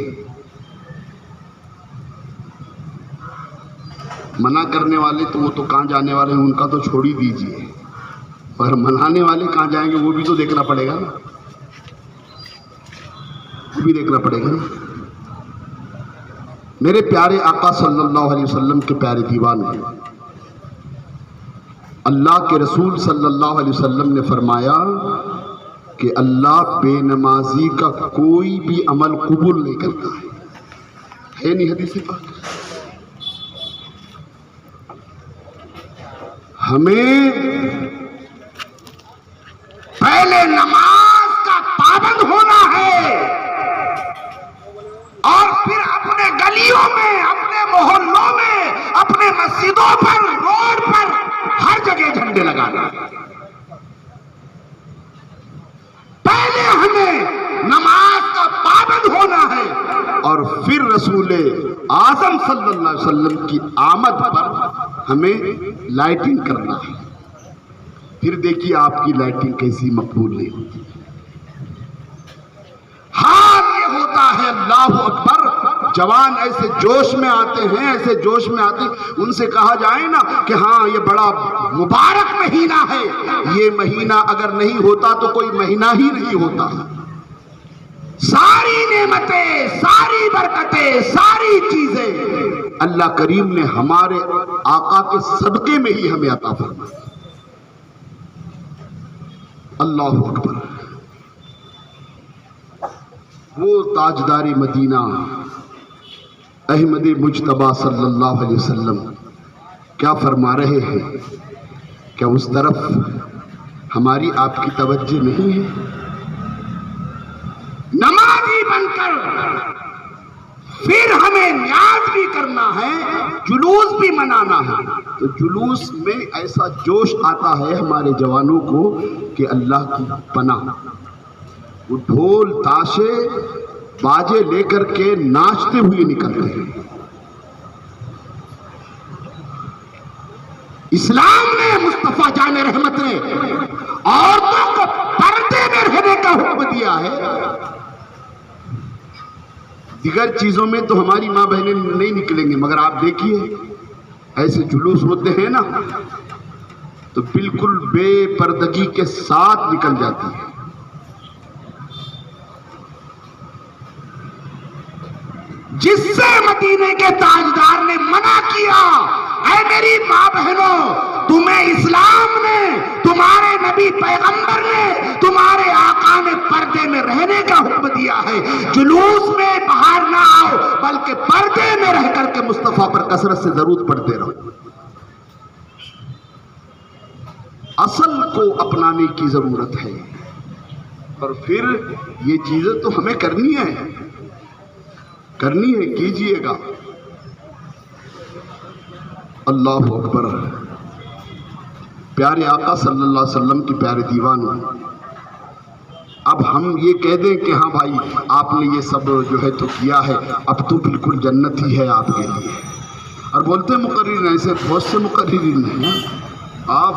Speaker 2: منع کرنے والے تو وہ تو کہاں جانے والے ہیں، ان کا تو چھوڑ ہی دیجئے، پر منانے والے کہاں جائیں گے وہ بھی تو دیکھنا پڑے گا نا، وہ بھی دیکھنا پڑے گا نا۔ میرے پیارے آقا صلی اللہ علیہ وسلم کے پیارے دیوانے، اللہ کے رسول صلی اللہ علیہ وسلم نے فرمایا کہ اللہ بے نمازی کا کوئی بھی عمل قبول نہیں کرتا ہے نہیں حدیث پاک؟ ہمیں پہلے نماز کا پابند ہونا ہے، اور پھر اپنے گلیوں میں، اپنے محلوں میں، اپنے مسجدوں پر، روڈ پر، ہر جگہ جھنڈے لگانا۔ پہلے ہمیں نماز کا پابند ہونا ہے، اور پھر رسول اعظم صلی اللہ علیہ وسلم کی آمد پر ہمیں لائٹنگ کرنا ہے۔ پھر دیکھیے آپ کی لائٹنگ کیسی مقبول نہیں ہوتی۔ حال یہ ہوتا ہے، اللہ اکبر، جوان ایسے جوش میں آتے ہیں، ایسے جوش میں آتے ہیں، ان سے کہا جائے نا کہ ہاں یہ بڑا مبارک مہینہ ہے، یہ مہینہ اگر نہیں ہوتا تو کوئی مہینہ ہی نہیں ہوتا۔ ساری نعمتیں، ساری برکتیں، ساری چیزیں اللہ کریم نے ہمارے آقا کے صدقے میں ہی ہمیں عطا فرمائی۔ اللہ اکبر۔ وہ تاجدار مدینہ احمد مجتبیٰ صلی اللہ علیہ وسلم کیا فرما رہے ہیں؟ کیا اس طرف ہماری آپ کی توجہ نہیں ہے؟ نمازی بن کر پھر ہمیں نیاز بھی کرنا ہے، جلوس بھی منانا ہے، تو جلوس میں ایسا جوش آتا ہے ہمارے جوانوں کو کہ اللہ کی پناہ، وہ ڈھول تاشے باجے لے کر کے ناچتے ہوئے نکلتے ہیں۔ اسلام نے، مصطفیٰ جان رحمت نے عورتوں کو پردے میں رہنے کا حکم دیا ہے۔ دیگر چیزوں میں تو ہماری ماں بہنیں نہیں نکلیں گے، مگر آپ دیکھیے ایسے جلوس ہوتے ہیں نا تو بالکل بے پردگی کے ساتھ نکل جاتی ہے۔ جس سے مدینے کے تاجدار نے منع کیا، اے میری ماں بہنوں، تمہیں اسلام نے، تمہارے نبی پیغمبر نے، تمہارے آقا نے پردے میں رہنے کا حکم دیا ہے، جلوس میں باہر نہ آؤ، بلکہ پردے میں رہ کر کے مصطفیٰ پر کثرت سے درود پڑھتے رہو۔ اصل کو اپنانے کی ضرورت ہے، اور پھر یہ چیزیں تو ہمیں کرنی ہے، کیجئے گا۔ اللہ اکبر۔ پیارے آقا صلی اللہ علیہ وسلم کے پیارے دیوانوں، اب ہم یہ کہہ دیں کہ ہاں بھائی آپ نے یہ سب جو ہے تو کیا ہے، اب تو بالکل جنت ہی ہے آپ کے لیے، اور بولتے مقررین ایسے بہت سے مقررین ہیں، آپ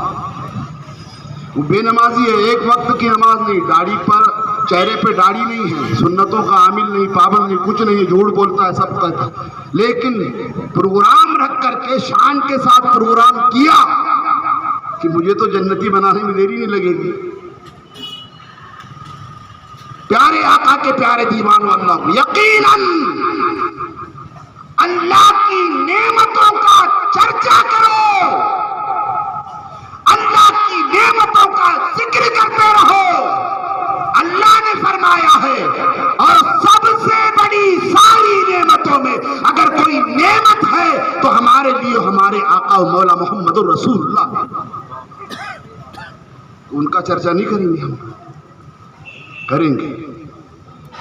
Speaker 2: وہ بے نمازی ہے، ایک وقت کی نماز نہیں، داڑھی پر چہرے پہ داڑھی نہیں ہے، سنتوں کا عامل نہیں، پابند نہیں، کچھ نہیں ہے، جھوٹ بولتا ہے، سب کہتا ہے، لیکن پروگرام رکھ کر کے شان کے ساتھ پروگرام کیا کہ مجھے تو جنتی بنانے میں دیری نہیں لگے گی۔ پیارے آقا کے پیارے دیوانوں، اللہ یقیناً اللہ کی نعمتوں کا چرچا کرو، اللہ کی نعمتوں کا ذکر کرتے رہو۔ اللہ نے فرمایا ہے، اور سب سے بڑی ساری نعمتوں میں اگر کوئی نعمت ہے تو ہمارے لیے ہمارے آقا و مولا محمد رسول اللہ، ان کا چرچا نہیں کریں گے، ہم کریں گے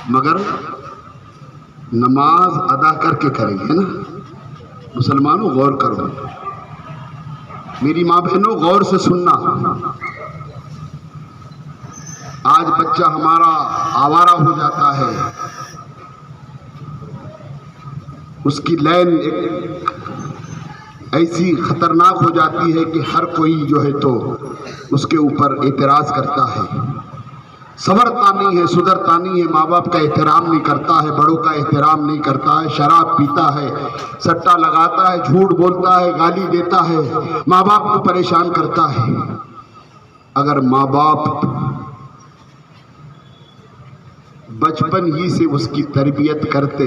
Speaker 2: مگر نماز ادا کر کے کریں گے نا۔ مسلمانوں غور کرو، میری ماں بہنوں غور سے سننا، آج بچہ ہمارا آوارہ ہو جاتا ہے، اس کی لین ایک ایسی خطرناک ہو جاتی ہے کہ ہر کوئی جو ہے تو اس کے اوپر اعتراض کرتا ہے، سنورتا نہیں ہے، سدھرتا نہیں ہے، ماں باپ کا احترام نہیں کرتا ہے، بڑوں کا احترام نہیں کرتا ہے، شراب پیتا ہے، سٹا لگاتا ہے، جھوٹ بولتا ہے، گالی دیتا ہے، ماں باپ کو پریشان کرتا ہے۔ اگر ماں باپ بچپن ہی سے اس کی تربیت کرتے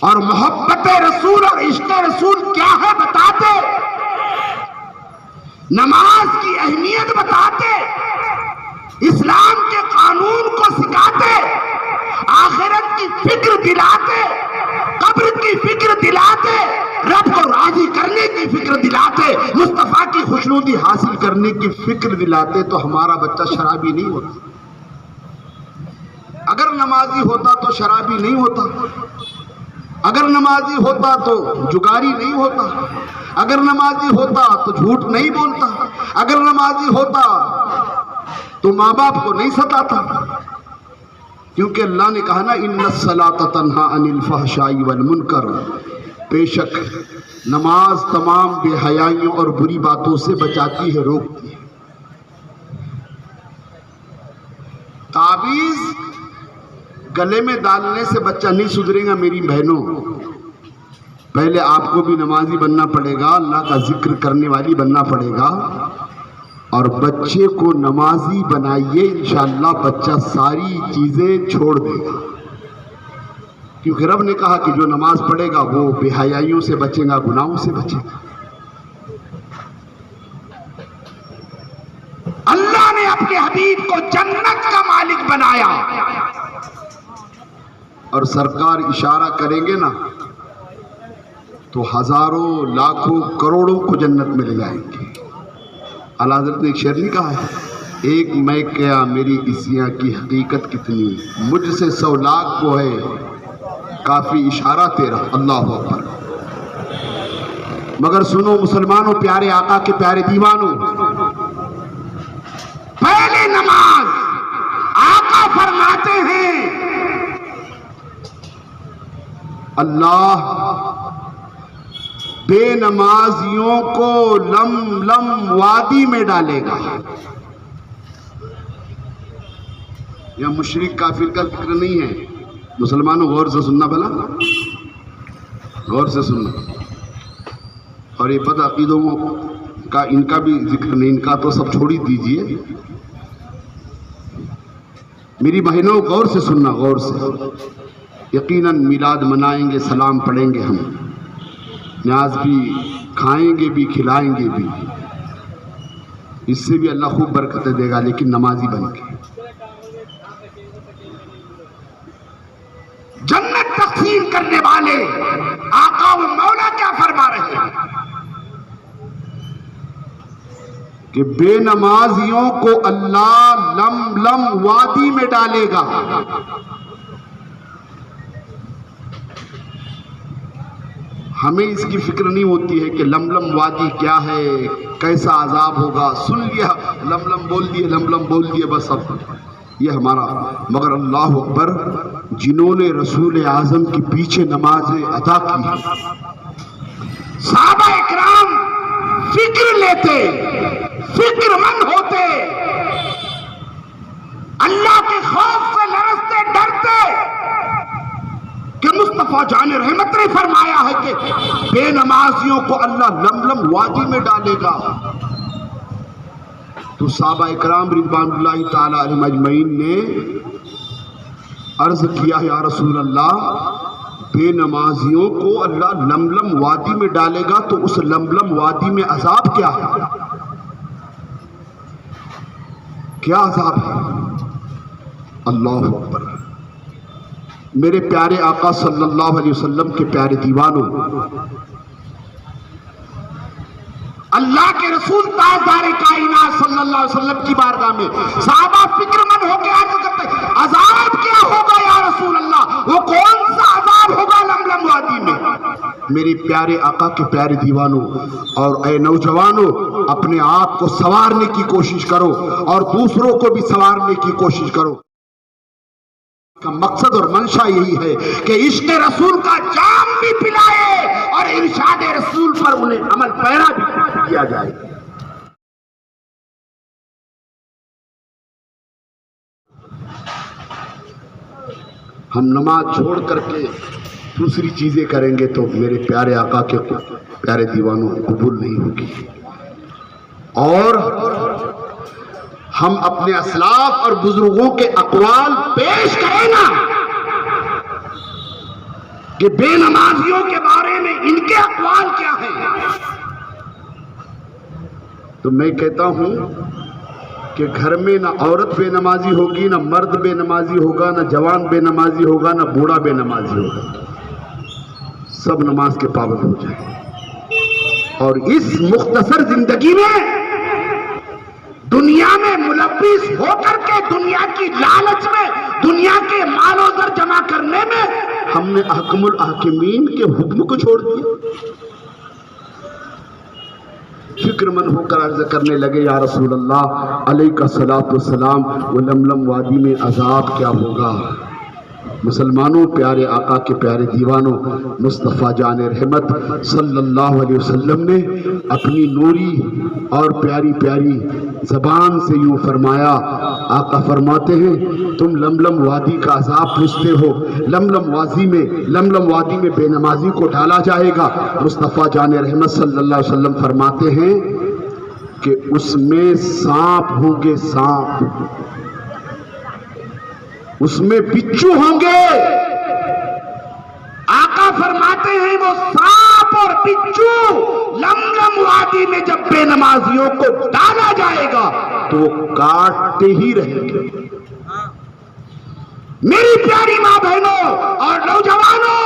Speaker 2: اور محبت رسول اور عشق رسول کیا ہے بتاتے، نماز کی اہمیت بتاتے، اسلام کے قانون کو سکھاتے، آخرت کی فکر دلاتے، قبر کی فکر دلاتے، رب کو راضی کرنے کی فکر دلاتے، مصطفیٰ کی خوشنودی حاصل کرنے کی فکر دلاتے، تو ہمارا بچہ شرابی نہیں ہوتا۔ اگر نمازی ہوتا تو شرابی نہیں ہوتا، اگر نمازی ہوتا تو جگاری نہیں ہوتا، اگر نمازی ہوتا تو جھوٹ نہیں بولتا، اگر نمازی ہوتا تو ماں باپ کو نہیں ستاتا، کیونکہ اللہ نے کہا نا ان الصلاۃ تنہی عن الفحشاء والمنکر، بے شک نماز تمام بے حیائیوں اور بری باتوں سے بچاتی ہے، روکتی ہے۔ تعویذ گلے میں ڈالنے سے بچہ نہیں سدھرے گا میری بہنوں، پہلے آپ کو بھی نمازی بننا پڑے گا، اللہ کا ذکر کرنے والی بننا پڑے گا، اور بچے کو نمازی بنائیے، انشاءاللہ بچہ ساری چیزیں چھوڑ دے گا، کیونکہ رب نے کہا کہ جو نماز پڑھے گا وہ بے حیائیوں سے بچے گا، گناہوں سے بچے گا۔ اللہ نے اپنے حبیب کو جنت کا مالک بنایا، اور سرکار اشارہ کریں گے نا تو ہزاروں لاکھوں کروڑوں کو جنت میں لے جائیں گے۔ اعلیٰ حضرت نے ایک شعر نہیں کہا ہے، ایک میں کیا میری عیسیاں کی حقیقت کتنی، مجھ سے 100 لاکھ کو ہے کافی اشارہ تیرا، اللہ اکبر۔ مگر سنو مسلمانوں، پیارے آقا کے پیارے دیوانوں، پہلے نماز آقا فرماتے ہیں اللہ بے نمازیوں کو لم لم وادی میں ڈالے گا۔ یہ مشرک کافر کا ذکر نہیں ہے، مسلمانوں غور سے سننا، بھلا غور سے سننا، اور یہ پتہ عقیدوں کا ان کا بھی ذکر نہیں، ان کا تو سب چھوڑ ہی دیجئے، میری بہنوں غور سے سننا، غور سے۔ یقیناً میلاد منائیں گے، سلام پڑھیں گے، ہم نیاز بھی کھائیں گے بھی، کھلائیں گے بھی، اس سے بھی اللہ خوب برکتیں دے گا، لیکن نمازی بن کے جنت تقسیم کرنے والے آقا و مولا کیا فرما رہے ہیں کہ بے نمازیوں کو اللہ لم لم وادی میں ڈالے گا۔ ہمیں اس کی فکر نہیں ہوتی ہے کہ لملم وادی کیا ہے، کیسا عذاب ہوگا. سن لیا، لملم بول دیے بس. اب یہ ہمارا. مگر اللہ اکبر، جنہوں نے رسول اعظم کے پیچھے نمازیں ادا کی، صحابہ اکرام فکر لیتے، فکر مند ہوتے، اللہ کے خوف سے لرزتے، ڈرتے کہ مصطفیٰ جان رحمت نے فرمایا ہے کہ بے نمازیوں کو اللہ لملم وادی میں ڈالے گا. تو صحابہ اکرام رضوان اللہ تعالی علیہم اجمعین نے عرض کیا، یا رسول اللہ، بے نمازیوں کو اللہ لملم وادی میں ڈالے گا تو اس لملم وادی میں عذاب کیا ہے؟ کیا عذاب ہے؟ اللہ اکبر. میرے پیارے آقا صلی اللہ علیہ وسلم کے پیارے دیوانوں، اللہ کے رسول تاجدار کائنات صلی اللہ علیہ وسلم کی بارگاہ میں صحابہ فکر مند ہو کے عرض کرتے، عذاب کیا ہوگا یا رسول اللہ؟ وہ کون سا عذاب ہوگا لملم وادی میں؟ میرے پیارے آقا کے پیارے دیوانوں اور اے نوجوانوں، اپنے آپ کو سنوارنے کی کوشش کرو اور دوسروں کو بھی سنوارنے کی کوشش کرو. کا مقصد اور منشا یہی ہے کہ عشق رسول کا جام بھی پلائے اور ارشاد رسول پر انہیں عمل پیرا بھی کیا جائے. ہم نماز چھوڑ کر کے دوسری چیزیں کریں گے تو میرے پیارے آقا کے پیارے دیوانوں قبول نہیں ہوگی. اور ہم اپنے اسلاف اور بزرگوں کے اقوال پیش کریں نا کہ بے نمازیوں کے بارے میں ان کے اقوال کیا ہیں، تو میں کہتا ہوں کہ گھر میں نہ عورت بے نمازی ہوگی، نہ مرد بے نمازی ہوگا، نہ جوان بے نمازی ہوگا، نہ بوڑھا بے نمازی ہوگا. سب نماز کے پابند ہو جائیں. اور اس مختصر زندگی میں دنیا میں ملوث ہو کر کے دنیا کی لالچ میں، دنیا کے مال و زر جمع کرنے میں ہم نے حکم الحاکمین کے حکم کو چھوڑ دیا. فکر مند ہو کر عرض کرنے لگے، یا رسول اللہ علیہ الصلوۃ والسلام، وہ لملم وادی میں عذاب کیا ہوگا؟ مسلمانوں، پیارے آقا کے پیارے دیوانوں، مصطفیٰ جان رحمت صلی اللہ علیہ وسلم نے اپنی نوری اور پیاری پیاری زبان سے یوں فرمایا. آقا فرماتے ہیں، تم لملم وادی کا عذاب پوچھتے ہو، لملم وادی میں بے نمازی کو ڈالا جائے گا. مصطفیٰ جان رحمت صلی اللہ علیہ وسلم فرماتے ہیں کہ اس میں سانپ ہوں گے، سانپ، اس میں بچھو ہوں گے. آقا فرماتے ہیں وہ سانپ اور بچھو لملم وادی میں جب بے نمازیوں کو ڈالا جائے گا تو وہ کاٹتے ہی رہیں گے. میری پیاری ماں بہنوں اور نوجوانوں،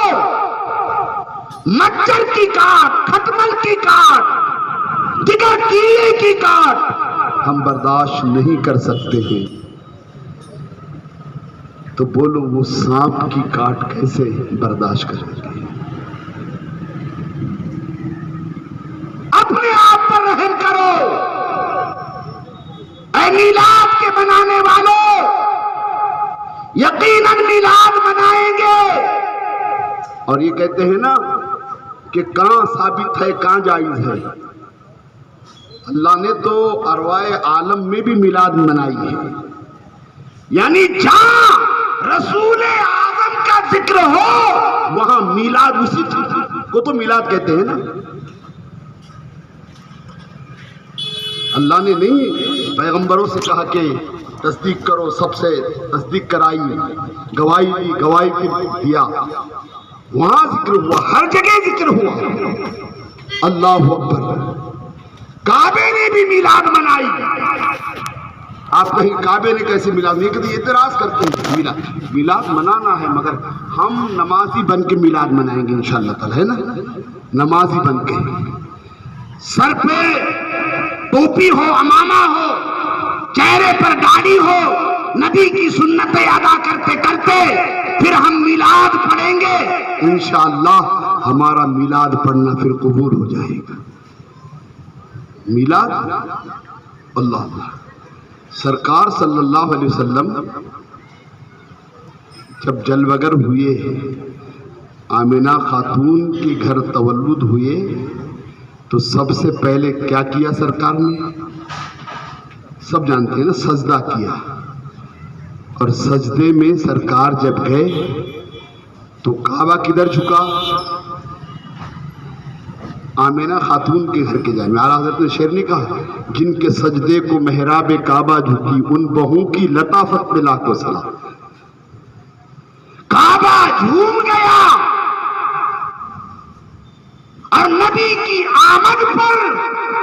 Speaker 2: مچھر کی کاٹ، کھٹمل کی کاٹ، دیگر کیڑے کی کاٹ ہم برداشت نہیں کر سکتے ہیں، تو بولو وہ سانپ کی کاٹ کیسے برداشت کریں گے؟ اپنے آپ پر رحم کرو. اے میلاد کے منانے والوں، یقیناً میلاد منائیں گے. اور یہ کہتے ہیں نا کہ کہاں ثابت ہے، کہاں جائز ہے. اللہ نے تو ارواح عالم میں بھی میلاد منائی ہے. یعنی جہاں رسول اعظم کا ذکر ہو وہاں میلاد، اسی کو تو میلاد کہتے ہیں نا. اللہ نے نہیں پیغمبروں سے کہا کہ تصدیق کرو، سب سے تصدیق کرائی، گواہی دی، گواہی دیا. وہاں ذکر ہوا، ہر جگہ ذکر ہوا. اللہ اکبر. کعبے نے بھی میلاد منائی. آپ کہیں کعبے نے کیسے میلاد نہیں کرتی؟ اعتراض کرتے ہیں. میلاد منانا ہے، مگر ہم نمازی بن کے میلاد منائیں گے انشاءاللہ تعالی، ہے نا؟ نمازی بن کے، سر پہ ٹوپی ہو، عمامہ ہو، چہرے پر داڑھی ہو، نبی کی سنتیں ادا کرتے کرتے پھر ہم میلاد پڑھیں گے انشاءاللہ. ہمارا میلاد پڑھنا پھر قبول ہو جائے گا. میلاد اللہ سرکار صلی اللہ علیہ وسلم جب جلوگر ہوئے، آمنہ خاتون کے گھر تولد ہوئے، تو سب سے پہلے کیا کیا سرکار نے؟ سب جانتے ہیں نا، سجدہ کیا. اور سجدے میں سرکار جب گئے تو کعبہ کدھر جھکا؟ آمنہ خاتون کے گھر کے جانب. اعلیٰ حضرت نے شعر نے کہا، جن کے سجدے کو محراب کعبہ جھکی، ان بہوں کی لطافت میں لاکھوں سلام. کعبہ جھوم گیا اور نبی کی آمد پر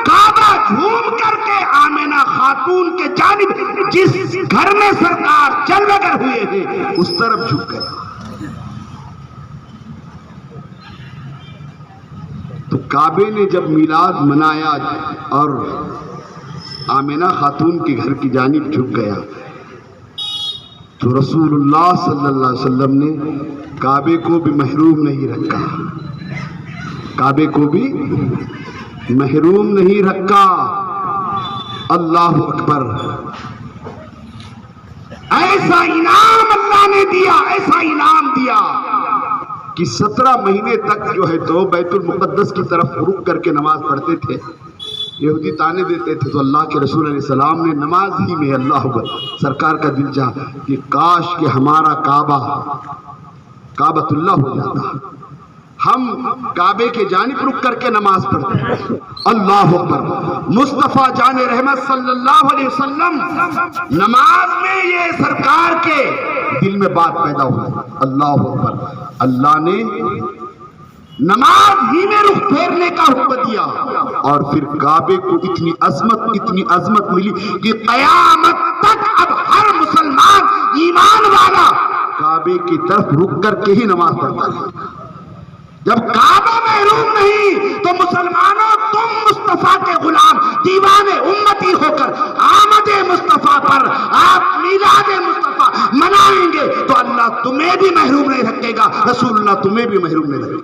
Speaker 2: کعبہ جھوم کر کے آمنہ خاتون کے جانب جس گھر میں سرکار جلوگر ہوئے تھے اس طرف جھک گیا. تو کعبے نے جب میلاد منایا اور آمنہ خاتون کے گھر کی جانب جھک گیا، تو رسول اللہ صلی اللہ علیہ وسلم نے کعبے کو بھی محروم نہیں رکھا. کعبے کو بھی محروم نہیں رکھا. اللہ اکبر. ایسا انعام اللہ نے دیا، ایسا انعام دیا کہ 17 مہینے تک جو ہے تو بیت المقدس کی طرف رک کر کے نماز پڑھتے تھے. یہودی تانے دیتے تھے تو اللہ کے رسول علیہ السلام نے نماز ہی میں اللہ اکبر سرکار کا دل چاہا کہ کاش کہ ہمارا کعبۃ اللہ ہو جاتا، ہم کعبے کے جانب رک کر کے نماز پڑھتے. اللہ اکبر. مصطفیٰ جان رحمت صلی اللہ علیہ وسلم نماز میں یہ سرکار کے دل میں بات پیدا ہوئی. اللہ اکبر. اللہ نے نماز ہی میں رخ پھیرنے کا حکم دیا اور پھر کعبے کو اتنی عظمت ملی کہ قیامت تک اب ہر مسلمان ایمان والا کعبے کی طرف رک کر کے ہی نماز پڑھتا ہے. جب کعبہ محروم نہیں تو مسلمانوں تم مصطفیٰ کے غلام دیوانے امتی ہو کر آمد مصطفیٰ پر آپ میلاد مصطفیٰ منائیں گے تو اللہ تمہیں بھی محروم نہیں رکھے گا، رسول اللہ تمہیں بھی محروم نہیں رکھے گا.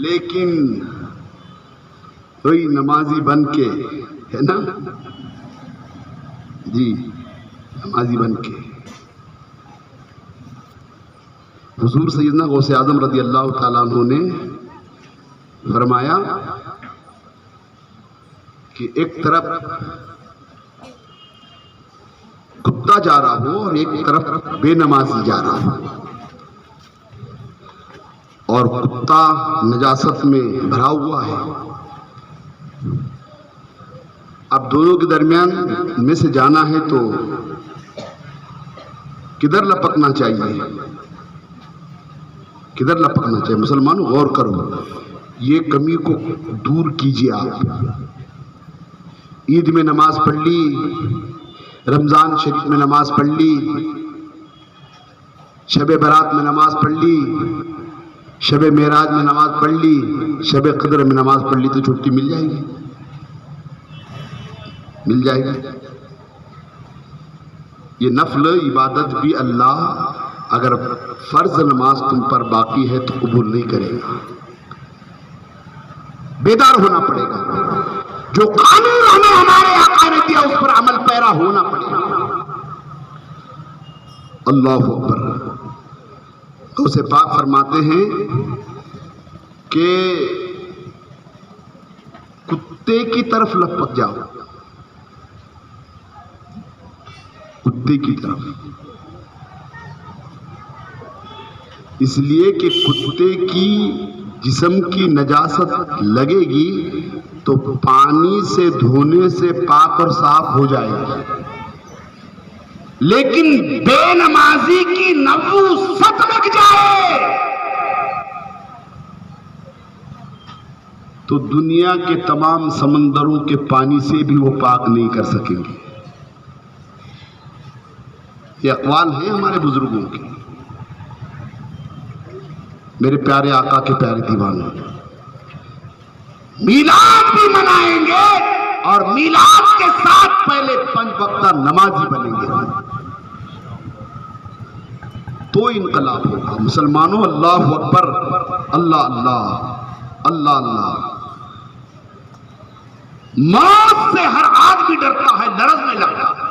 Speaker 2: لیکن کوئی نمازی بن کے ہے نا جی، نمازی بن کے حضور سیدنا غوث اعظم رضی اللہ تعالیٰ عنہ نے فرمایا کہ ایک طرف کتا جا رہا ہو اور ایک طرف بے نمازی جا رہا ہو، اور کتا نجاست میں بھرا ہوا ہے. اب دونوں کے درمیان میں سے جانا ہے تو کدھر لپکنا چاہیے؟ کدھر لپکنا چاہیے؟ مسلمانوں غور کرو، یہ کمی کو دور کیجیے. آپ عید میں نماز پڑھ لی، رمضان شریف میں نماز پڑھ لی، شب برات میں نماز پڑھ لی، شب معراج میں نماز پڑھ لی، شب قدر میں نماز پڑھ لی تو چھٹی مل جائے گی، مل جائے گی. یہ نفل عبادت بھی اللہ اگر فرض نماز تم پر باقی ہے تو قبول نہیں کرے گا. بیدار ہونا پڑے گا. جو قانون ہمیں ہمارے آقا نے دیا اس پر عمل پیرا ہونا پڑے گا. اللہ اکبر. تو اسے پاک فرماتے ہیں کہ کتے کی طرف لپک جاؤ، کتے کی طرف، اس لیے کہ کتے کی جسم کی نجاست لگے گی تو پانی سے دھونے سے پاک اور صاف ہو جائے گا، لیکن بے نمازی کی نفوست لگ جائے تو دنیا کے تمام سمندروں کے پانی سے بھی وہ پاک نہیں کر سکیں گے. یہ اقوال ہیں ہمارے بزرگوں کے. میرے پیارے آقا کے پیارے دیوانوں، میلاد بھی منائیں گے اور میلاد کے ساتھ پہلے 5 وقتہ نمازی بنیں گے تو تو انقلاب ہوگا۔ مسلمانوں اللہ اکبر، اللہ اللہ اللہ اللہ۔ موت سے ہر آدمی ڈرتا ہے، لرزنے لگتا ہے،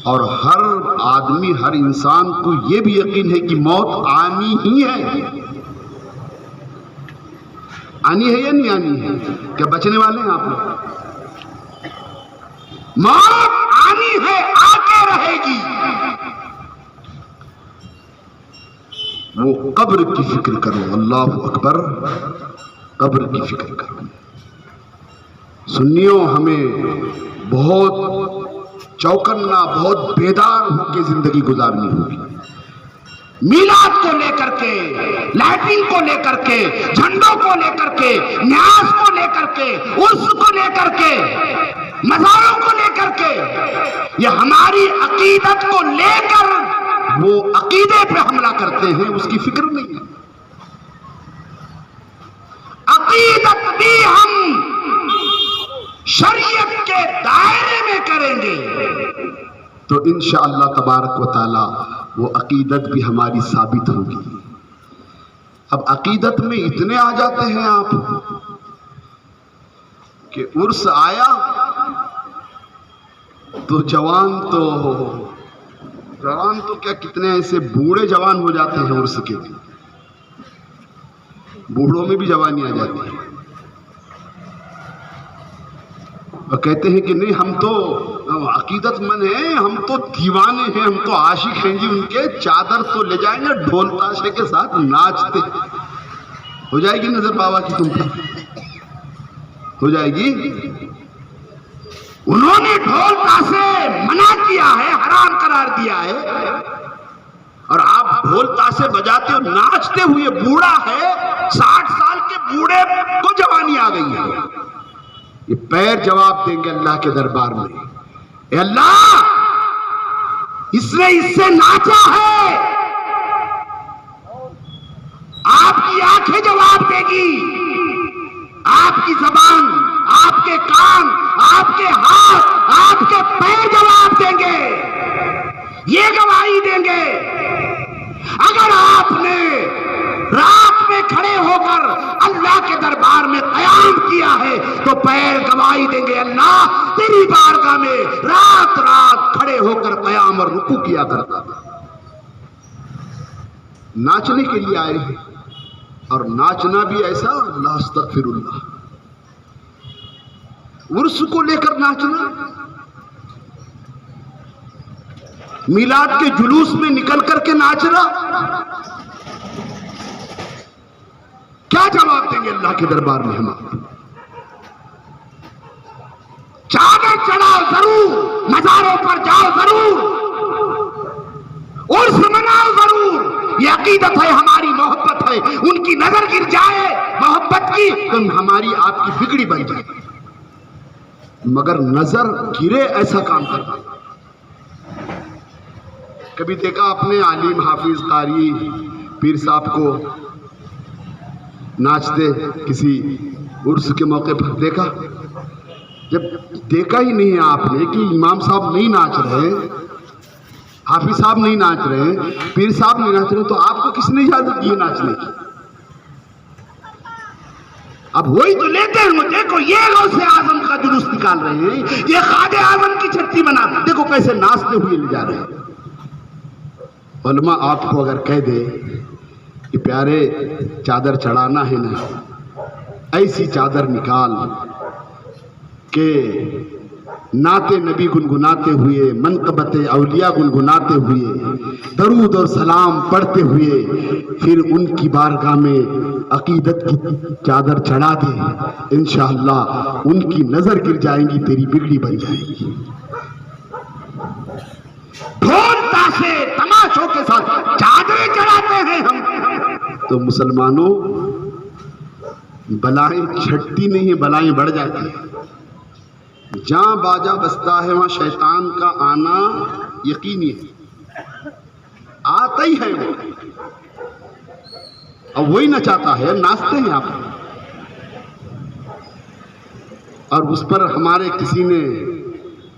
Speaker 2: اور ہر آدمی، ہر انسان کو یہ بھی یقین ہے کہ موت آنی ہی ہے۔ آنی ہے یا نہیں آنی ہے؟ کیا بچنے والے ہیں آپ لوگ؟ موت آنی ہے، آ کے رہے گی۔ وہ قبر کی فکر کرو، اللہ اکبر، قبر کی فکر کرو۔ سنیوں، ہمیں بہت چوکنا، بہت بیدار ہو کے زندگی گزارنی ہوگی۔ میلاد کو لے کر کے، لائٹنگ کو لے کر کے، جھنڈوں کو لے کر کے، نیاز کو لے کر کے، عرس کو لے کر کے، مزاروں کو لے کر کے، یہ ہماری عقیدت کو لے کر وہ عقیدے پہ حملہ کرتے ہیں، اس کی فکر نہیں ہے۔ عقیدت بھی ہم شریعت کے دائرے میں کریں گے تو انشاءاللہ تبارک و تعالی وہ عقیدت بھی ہماری ثابت ہوگی۔ اب عقیدت میں اتنے آ جاتے ہیں آپ کہ عرس آیا تو جوان تو کیا، کتنے ایسے بوڑھے جوان ہو جاتے ہیں عرس کے دن۔ بوڑھوں میں بھی جوانی آ جاتی ہے، اور کہتے ہیں کہ نہیں، ہم تو عقیدت مند ہیں، ہم تو دیوانے ہیں، ہم تو عاشق ہیں جی ان کے، چادر تو لے جائیں گے، ڈھول تاشے کے ساتھ ناچتے۔ ہو جائے گی نظر بابا کی تم پر؟ ہو جائے گی؟ انہوں نے ڈھول تاشے منع کیا ہے، حرام قرار دیا ہے، اور آپ ڈھول تاشے بجاتے ہو، ناچتے ہوئے۔ بوڑھا ہے، 60 سال کے بوڑھے کو جوانی آ گئی ہے۔ یہ پیر جواب دیں گے اللہ کے دربار میں، اے اللہ، اس نے اس سے ناچا ہے۔ آپ کی آنکھیں جواب دے گی، آپ کی زبان، آپ کے کان، آپ کے ہاتھ، آپ کے پیر جواب دیں گے، یہ گواہی دیں گے۔ اگر آپ نے رات میں کھڑے ہو کر اللہ کے دربار میں قیام کیا ہے تو پیر گواہی دیں گے، اللہ تیری بارگاہ میں رات رات کھڑے ہو کر قیام اور رکوع کیا کرتا تھا۔ ناچنے کے لیے آئے ہیں، اور ناچنا بھی ایسا، اللہ استغفر اللہ، عرس کو لے کر ناچنا، میلاد کے جلوس میں نکل کر کے ناچنا، کیا جواب دیں گے اللہ کے دربار میں ہم؟ چادر چڑھاؤ ضرور، مزاروں پر جاؤ ضرور، عرس مناؤ ضرور، یہ عقیدت ہے، ہماری محبت ہے۔ ان کی نظر گر جائے محبت کی تو ہماری آپ کی بگڑی بن جائے، مگر نظر گرے ایسا کام کرنا۔ کبھی دیکھا اپنے عالم، حافظ، قاری، پیر صاحب کو ناچتے کسی عرس کے موقع پر؟ دیکھا؟ جب دیکھا ہی نہیں ہے آپ نے کہ امام صاحب نہیں ناچ رہے، حافظ صاحب نہیں ناچ رہے، پیر صاحب نہیں ناچ رہے، تو آپ کو کس نے اجازت دی ناچنے کی؟ اب وہی تو لیتے ہیں، دیکھو یہ غوث اعظم کا جلوس نکال رہے ہیں، یہ خواجہ اعظم کی چھٹی بنا، دیکھو کیسے ناچتے ہوئے لے جا رہے ہیں۔ علماء آپ کو اگر کہہ دے کہ پیارے چادر چڑھانا ہے نا، ایسی چادر نکال کہ نعت نبی گنگناتے ہوئے، منقبت اولیاء گنگناتے ہوئے، درود اور سلام پڑھتے ہوئے پھر ان کی بارگاہ میں عقیدت کی چادر چڑھا دے، انشاءاللہ ان کی نظر گر جائیں گی، تیری بگڑی بن جائے گی۔ ڈھول تاشے تماشوں کے ساتھ چادریں چڑھاتے ہیں ہم، تو مسلمانوں بلائیں چھٹتی نہیں ہیں، بلائیں بڑھ جاتی ہیں۔ جہاں باجا بستا ہے وہاں شیطان کا آنا یقینی ہے، آتا ہی ہے وہ، اور وہی نچاتا ہے، ناچتے ہیں آپ، اور اس پر ہمارے کسی نے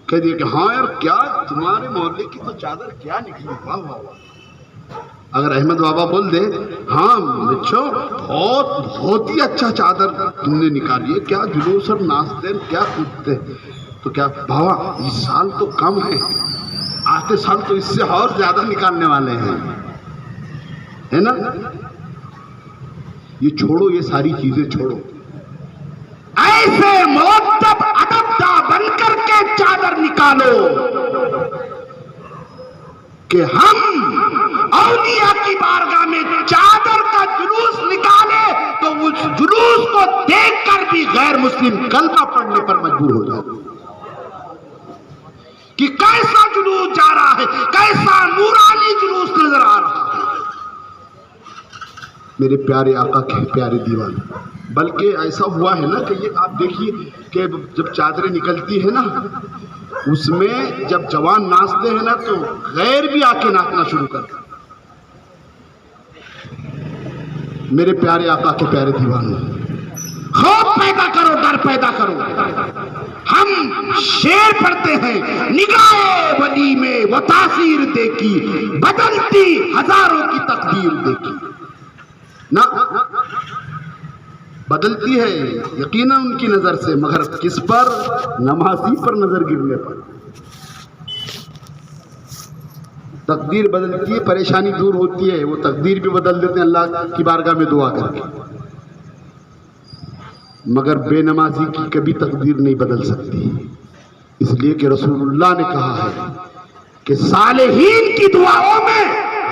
Speaker 2: کہہ دیا کہ ہاں یار، کیا تمہارے محلے کی تو چادر کیا نکلی، واہ واہ واہ، اگر احمد بابا بول دے ہاں بچوں بہت ہی اچھا چادر تم نے نکالی ہے، کیا جلوس اور ناچتے کیا کودتے، تو کیا بابا اس سال تو کم ہے، آتے سال تو اس سے اور زیادہ نکالنے والے ہیں، ہے نا؟ یہ چھوڑو، یہ ساری چیزیں چھوڑو، ایسے مؤدب ادب بن کر کے چادر نکالو کہ ہم اولیاء کی بارگاہ میں چادر کا جلوس نکالے تو اس جلوس کو دیکھ کر بھی غیر مسلم کلمہ پڑھنے پر مجبور ہو جائے کہ کیسا جلوس جا رہا ہے، کیسا نورانی جلوس نظر آ رہا ہے۔ میرے پیارے آقا کے پیارے دیوانے، بلکہ ایسا ہوا ہے نا کہ یہ آپ دیکھیے کہ جب چادریں نکلتی ہے نا، اس میں جب جوان ناچتے ہیں نا تو غیر بھی آ کے ناچنا شروع کرتے۔ میرے پیارے آقا کے پیارے دیوانوں، خوف پیدا کرو، ڈر پیدا کرو۔ ہم شعر پڑھتے ہیں، نگاہ ولی میں وہ تاثیر دیکھی، بدلتی ہزاروں کی تقدیر دیکھی۔ نہ بدلتی ہے یقیناً ان کی نظر سے، مگر کس پر؟ نمازی پر نظر گرنے پر۔ تقدیر بدلتی ہے، پریشانی دور ہوتی ہے، وہ تقدیر بھی بدل دیتے ہیں اللہ کی بارگاہ میں دعا کر کے، مگر بے نمازی کی کبھی تقدیر نہیں بدل سکتی، اس لیے کہ رسول اللہ نے کہا ہے کہ صالحین کی دعاؤں میں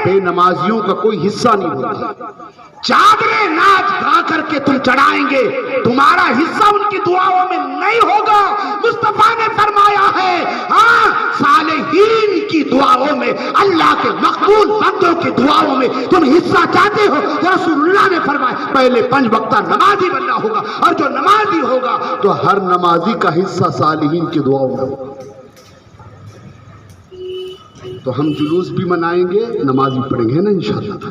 Speaker 2: بے نمازیوں کا کوئی حصہ نہیں ہوتا۔ چادریں ناچ گا کر کے تم چڑھائیں گے، تمہارا حصہ ان کی دعاؤں میں نہیں ہوگا۔ مصطفیٰ نے فرمایا ہے ہاں صالحین کی دعاؤں میں، اللہ کے مقبول بندوں کی دعاؤں میں تم حصہ چاہتے ہو تو رسول اللہ نے فرمایا پہلے 5 وقتہ نمازی بننا ہوگا، اور جو نمازی ہوگا تو ہر نمازی کا حصہ صالحین کی دعاؤں میں ہوگا۔ تو ہم جلوس بھی منائیں گے، نماز بھی پڑھیں گے نا انشاءاللہ۔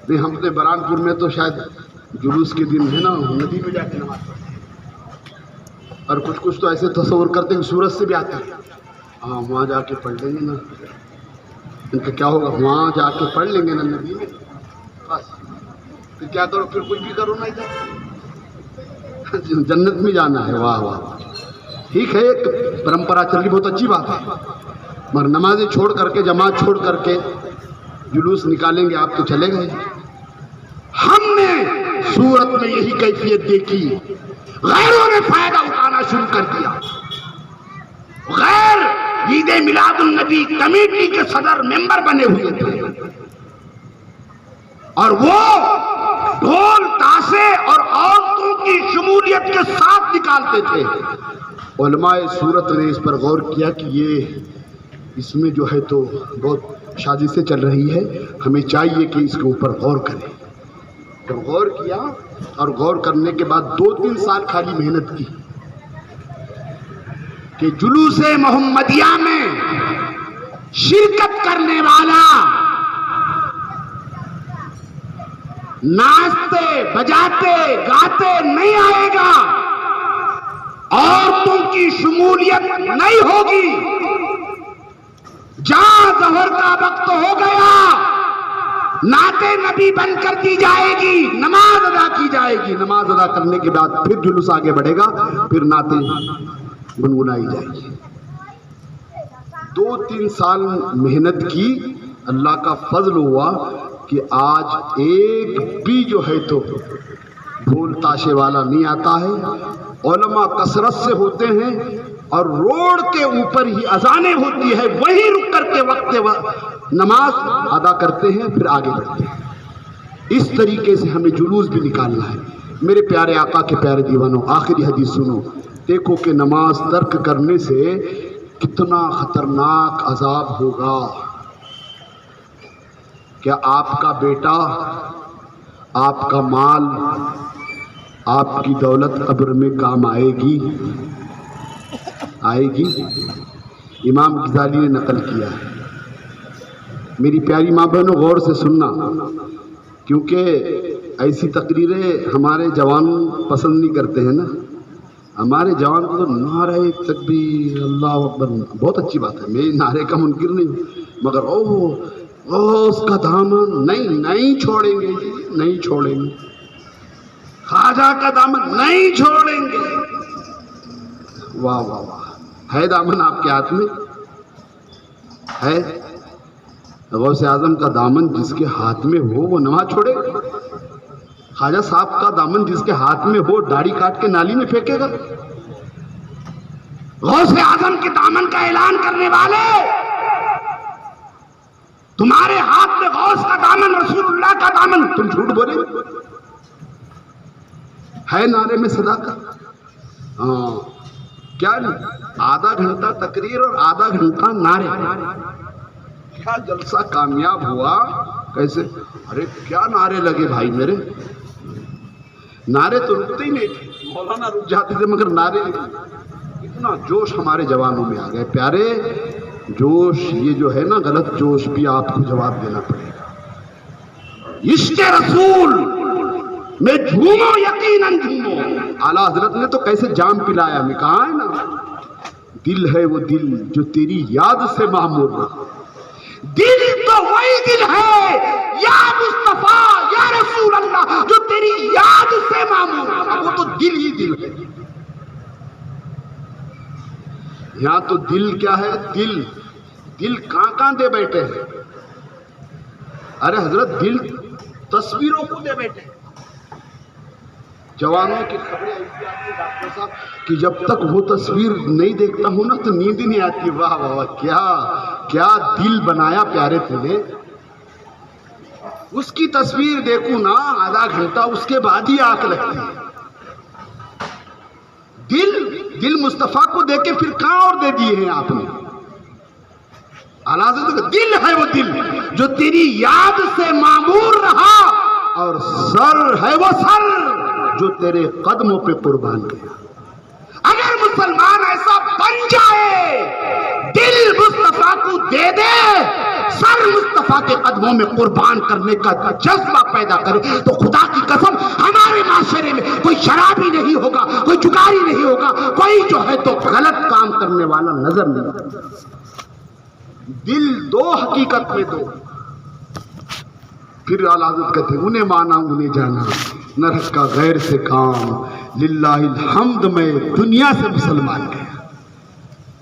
Speaker 2: نہیں ہم نے برہانپور میں تو شاید جلوس کے دن ہے نا ندی میں جا کے نماز پڑھتے ہیں، اور کچھ تو ایسے تصور کرتے ہیں کہ سورج سے بھی آتے ہیں، ہاں وہاں جا کے پڑھ لیں گے نا، ان کا کیا ہوگا، وہاں جا کے پڑھ لیں گے نا ندی میں، بس پھر کیا کرو، پھر کچھ بھی کرو نا، ادھر جنت میں جانا ہے۔ واہ واہ، ٹھیک ہے، ایک پرمپرا چل رہی، بہت اچھی بات ہے، مگر نمازیں چھوڑ کر کے، جماعت چھوڑ کر کے جلوس نکالیں گے آپ تو چلے گئے۔ ہم نے صورت میں یہی کیفیت دیکھی، غیروں نے فائدہ اٹھانا شروع کر دیا۔ غیر عید میلاد النبی کمیٹی کے صدر ممبر بنے ہوئے تھے، اور وہ ڈھول تاشے اور عورتوں کی شمولیت کے ساتھ نکالتے تھے۔ علماء صورت نے اس پر غور کیا کہ یہ اس میں جو ہے تو بہت سازشیں چل رہی ہے، ہمیں چاہیے کہ اس کے اوپر غور کریں۔ تو غور کیا، اور غور کرنے کے بعد 2-3 سال خالی محنت کی کہ جلوس محمدیہ میں شرکت کرنے والا ناچتے بجاتے گاتے نہیں آئے گا، عورتوں کی شمولیت نہیں ہوگی۔ جہاں ظہر کا وقت ہو گیا، نعت نبی بن کر دی جائے گی، نماز ادا کی جائے گی، نماز ادا کرنے کے بعد پھر جلوس آگے بڑھے گا، پھر نعتیں گنگنائی جائے گی۔ 2-3 سال محنت کی، اللہ کا فضل ہوا کہ آج ایک بھی جو ہے تو ڈھول تاشے والا نہیں آتا ہے، علماء کثرت سے ہوتے ہیں، اور روڈ کے اوپر ہی اذانیں ہوتی ہے، وہیں رک کر کے وقت نماز ادا کرتے ہیں، پھر آگے بڑھتے ہیں۔ اس طریقے سے ہمیں جلوس بھی نکالنا ہے۔ میرے پیارے آقا کے پیارے دیوانوں، آخری حدیث سنو، دیکھو کہ نماز ترک کرنے سے کتنا خطرناک عذاب ہوگا۔ کیا آپ کا بیٹا، آپ کا مال، آپ کی دولت قبر میں کام آئے گی؟ آئے گی؟ امام غزالی نے نقل کیا ہے۔ میری پیاری ماں بہنوں، غور سے سننا، کیونکہ ایسی تقریریں ہمارے جوان پسند نہیں کرتے ہیں نا۔ ہمارے جوان کو تو نعرہ تکبیر، اللہ اکبر، بہت اچھی بات ہے، میں نعرے کا منکر نہیں ہوں، مگر غوث کا دامن نہیں چھوڑیں گے جی، نہیں چھوڑیں گے، خواجہ کا دامن نہیں چھوڑیں گے۔ واہ واہ واہ، ہے دامن آپ کے ہاتھ میں؟ ہے غوث اعظم کا دامن جس کے ہاتھ میں ہو وہ نہ چھوڑے گا؟ خواجہ صاحب کا دامن جس کے ہاتھ میں ہو داڑھی کاٹ کے نالی میں پھینکے گا؟ غوث اعظم کے دامن کا اعلان کرنے والے، تمہارے ہاتھ میں غوث کا دامن، رسول اللہ کا دامن، تم جھوٹ بولے؟ ہے نعرے میں صداقت؟ ہاں، کیا نہیں، آدھا گھنٹہ تقریر اور آدھا گھنٹہ نعرے، کیا جلسہ کامیاب ہوا؟ کیسے؟ ارے کیا نعرے لگے بھائی میرے، نعرے تو رکتے ہی نہیں تھے، مولانا رک جاتے تھے مگر نعرے نہیں۔ اتنا جوش ہمارے جوانوں میں آ گئے پیارے، جوش یہ جو ہے نا غلط جوش بھی آپ کو جواب دینا پڑے گا۔ عشق رسول میں جھومو یقیناً جھومو، اعلیٰ حضرت نے تو کیسے جام پلایا، ہمیں کہا ہے نا، دل ہے وہ دل جو تیری یاد سے معمور رہا، دل تو وہی دل ہے یا مصطفیٰ یا رسول اللہ جو تیری یاد سے معمور رہا، وہ تو دل ہی دل ہے۔ یہاں تو دل کیا ہے، دل کہاں دے بیٹھے ہیں؟ ارے حضرت دل تصویروں کو دے بیٹھے ہیں۔ جوانوں کی خبریں ایسی آتی ہیں ڈاکٹر صاحب کہ جب تک وہ تصویر نہیں دیکھتا ہوں نا تو نیند ہی نہیں آتی۔ واہ واہ واہ، کیا دل بنایا پیارے تیرے، اس کی تصویر دیکھوں نا آدھا گھنٹہ اس کے بعد ہی آنکھ لگتی ہے۔ دل مصطفیٰ کو دیکھ کے پھر کہاں اور دے دیے ہیں آپ نے؟ اعلیٰ حضرت دل ہے وہ دل جو تیری یاد سے معمور رہا، اور سر ہے وہ سر جو تیرے قدموں پہ قربان گیا۔ اگر مسلمان ایسا بن جائے، دل مصطفیٰ کو دے دے، سر مصطفیٰ کے قدموں میں قربان کرنے کا جذبہ پیدا کرے، تو خدا کی قسم ہمارے معاشرے میں کوئی شرابی نہیں ہوگا، کوئی جگاری نہیں ہوگا، کوئی جو ہے تو غلط کام کرنے والا نظر نہیں آئے۔ دل دو، حقیقت میں دو۔ پھر اعلیٰ حضرت کہتے ہیں انہیں مانا انہیں جانا، نہ رکھا غیر سے کام، للہ الحمد میں دنیا سے مسلمان گیا۔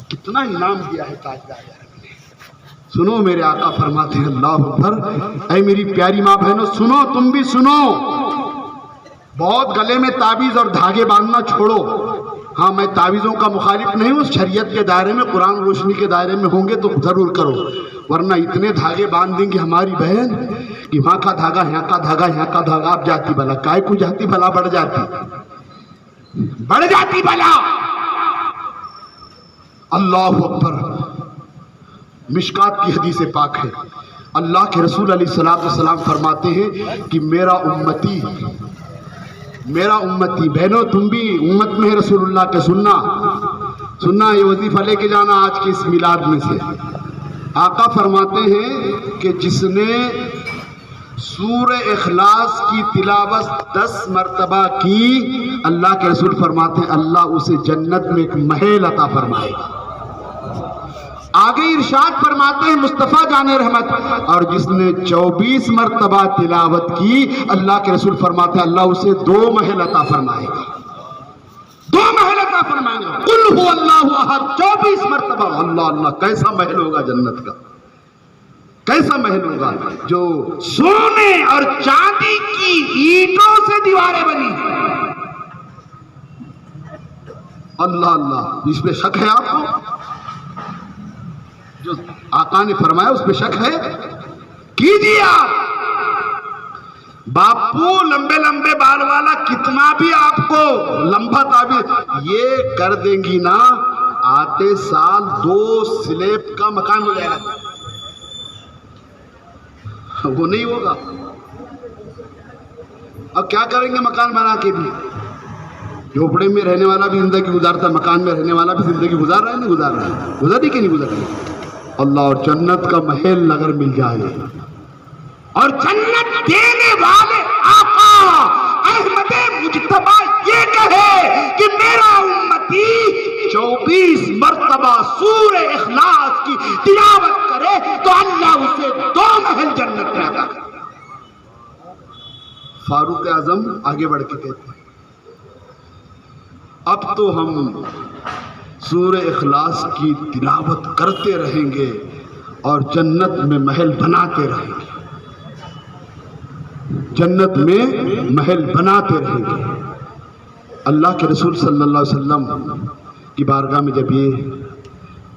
Speaker 2: کتنا انعام دیا ہے تاجدار عرب نے۔ سنو میرے آقا فرماتے ہیں اللہ اکبر، اے میری پیاری ماں بہنوں سنو، تم بھی سنو، بہت گلے میں تعویذ اور دھاگے باندھنا چھوڑو۔ ہاں میں تعویذوں کا مخالف نہیں ہوں، شریعت کے دائرے میں، قرآن روشنی کے دائرے میں ہوں گے تو ضرور کرو، ورنہ اتنے دھاگے باندھ دیں گے ہماری بہن کہ وہاں کا دھاگا یہاں کا دھاگا یہاں کا دھاگا، اب جاتی بلا کائے کو جاتی بلا بڑھ جاتی بلا۔ اللہ اکبر۔ مشکات کی حدیث پاک ہے، اللہ کے رسول علیہ السلام فرماتے ہیں کہ میرا امتی بہنوں تم بھی امت میں ہے رسول اللہ کے، سننا یہ وظیفہ لے کے جانا آج کے اس میلاد میں سے۔ آقا فرماتے ہیں کہ جس نے سورہ اخلاص کی تلاوت 10 مرتبہ کی، اللہ کے رسول فرماتے ہیں اللہ اسے جنت میں ایک محل عطا فرمائے گا۔ آگے ارشاد فرماتے ہیں مصطفیٰ جان رحمت، اور جس نے 24 مرتبہ تلاوت کی، اللہ کے رسول فرماتے ہیں اللہ اسے 2 محل عطا فرمائے گا، 2 محل عطا فرمائے گا۔ قل هو اللہ احد 24 مرتبہ، اللہ اللہ کیسا محل ہوگا جنت کا، کیسا محل ہوگا جو سونے اور چاندی کی اینٹوں سے دیواریں بنی۔ اللہ اللہ، اس پہ شک ہے آپ کو؟ جو آقا نے فرمایا اس پہ شک ہے؟ کیجیے آپ۔ باپو لمبے لمبے بال والا کتنا بھی آپ کو لمبا تعبیر یہ کر دیں گی نا، آتے سال 2 سلیب کا مکان ہو جائے گا، وہ نہیں ہوگا۔ اب کیا کریں گے مکان بنا کے بھی؟ جھوپڑے میں رہنے والا بھی زندگی گزارتا، مکان میں رہنے والا بھی زندگی گزار رہا ہے نہیں گزار رہا ہے؟ گزاری کہ نہیں گزار رہی؟ اللہ، اور جنت کا محل اگر مل جائے، اور جنت دینے والے آقا احمد مجتبی یہ کہے کہ میرا امتی 24 مرتبہ سورہ اخلاص کی تلاوت کرے کرے تو اللہ اسے 2 محل جنت میں عطا کرے۔ فاروق اعظم آگے بڑھ کے کہتے ہیں اب تو ہم سورہ اخلاص کی تلاوت کرتے رہیں گے اور جنت میں محل بناتے رہیں گے، جنت میں محل بناتے رہیں گے۔ اللہ کے رسول صلی اللہ علیہ وسلم کی بارگاہ میں جب یہ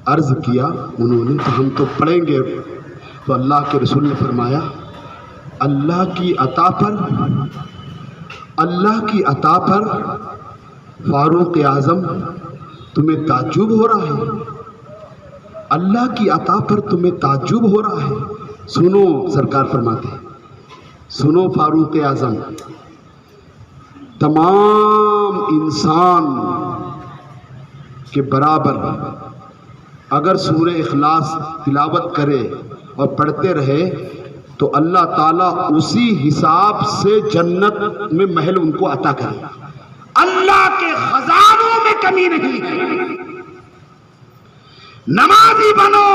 Speaker 2: عرض کیا انہوں نے تو ہم تو پڑھیں گے، تو اللہ کے رسول نے فرمایا اللہ کی عطا پر فاروق اعظم تمہیں تعجب ہو رہا ہے؟ اللہ کی عطا پر تمہیں تعجب ہو رہا ہے؟ سنو، سرکار فرماتے ہیں سنو فاروق اعظم، تمام انسان کے برابر اگر سورہ اخلاص تلاوت کرے اور پڑھتے رہے تو اللہ تعالیٰ اسی حساب سے جنت میں محل ان کو عطا کرے۔ اللہ کے خزانوں میں کمی نہیں ہے۔ نمازی بنو،